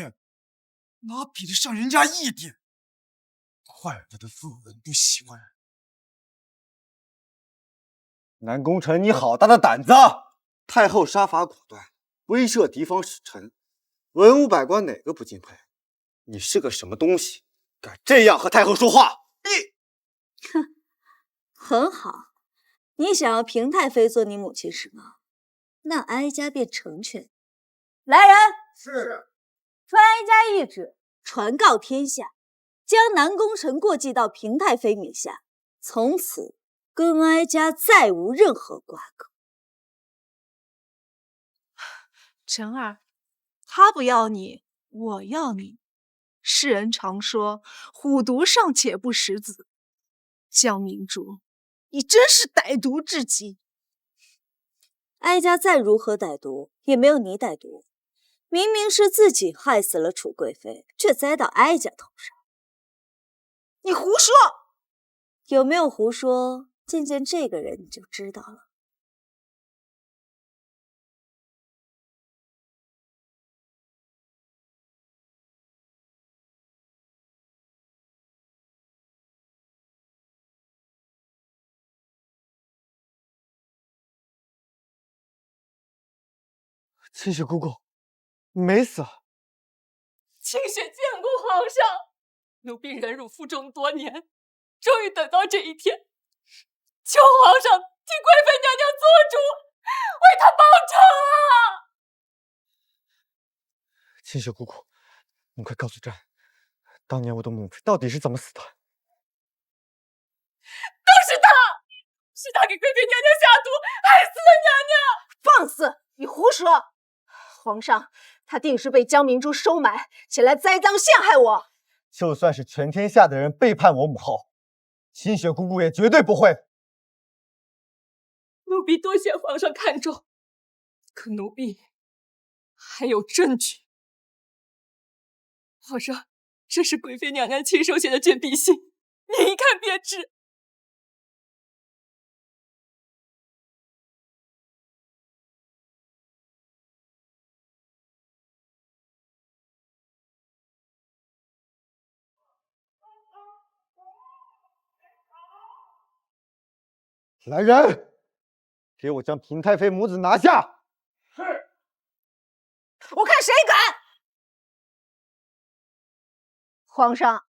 哪比得上人家一点？怪不得妇人不喜欢。南宫臣，你好大的胆子！太后杀伐果断，威慑敌方使臣，文武百官哪个不敬佩？你是个什么东西，敢这样和太后说话？哼，很好，你想要平太妃做你母亲是吗？那哀家便成全。来人，是，传哀家懿旨，传告天下，将南宫臣过继到平太妃名下，从此跟哀家再无任何瓜葛。晨儿，他不要你，我要你。世人常说虎毒尚且不食子，江明珠，你真是歹毒至极。哀家再如何歹毒，也没有你歹毒。明明是自己害死了楚贵妃，却栽到哀家头上。你胡说！有没有胡说？见见这个人你就知道了。清雪姑姑，你没死。清雪见过皇上，奴婢忍辱负重多年，终于等到这一天，求皇上替贵妃娘娘做主，为她报仇啊！清雪姑姑，你快告诉朕，当年我的母妃到底是怎么死的？都是他，是他给贵妃娘娘下毒，害死了娘娘！放肆！你胡说！皇上，他定是被江明珠收买，前来栽赃陷害我。就算是全天下的人背叛我母后，清雪姑姑也绝对不会。奴婢多谢皇上看重，可奴婢还有证据。皇上，这是贵妃娘娘亲手写的卷笔信，您一看便知。来人，给我将平太妃母子拿下！是。我看谁敢！皇上，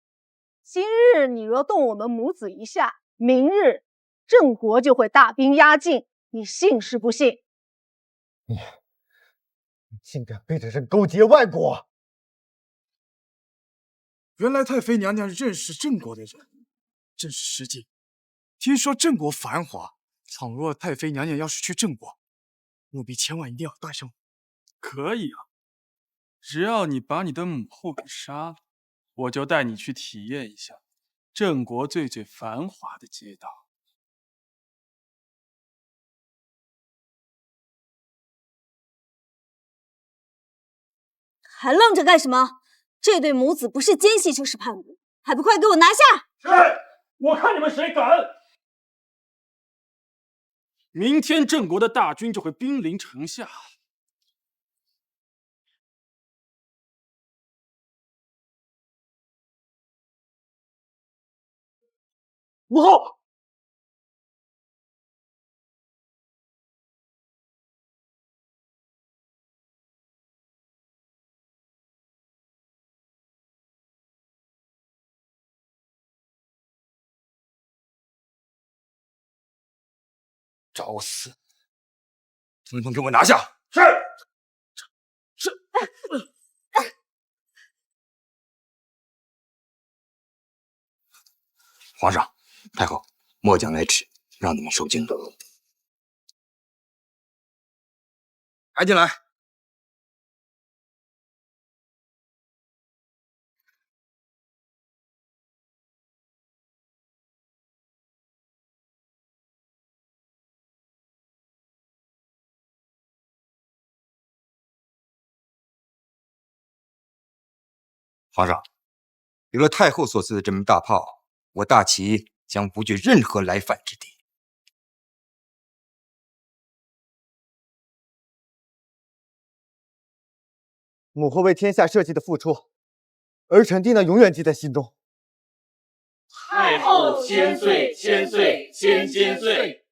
今日你若动我们母子一下，明日郑国就会大兵压境，你信是不信？你竟敢背着朕勾结外国！原来太妃娘娘认识郑国的人，真是失敬。听说郑国繁华，倘若太妃娘娘要是去郑国，务必千万一定要带上我。可以啊，只要你把你的母后给杀了，我就带你去体验一下郑国最繁华的街道。还愣着干什么？这对母子不是奸细就是叛国，还不快给我拿下！是，我看你们谁敢！明天郑国的大军就会兵临城下。母后，找死！统统给我拿下！是。皇上、太后，末将来迟，让你们受惊了。抬进来。皇上，有了太后所赐的这门大炮，我大齐将不惧任何来犯之敌。母后为天下社稷的付出，儿臣定能永远记在心中。太后千岁，千岁，千岁！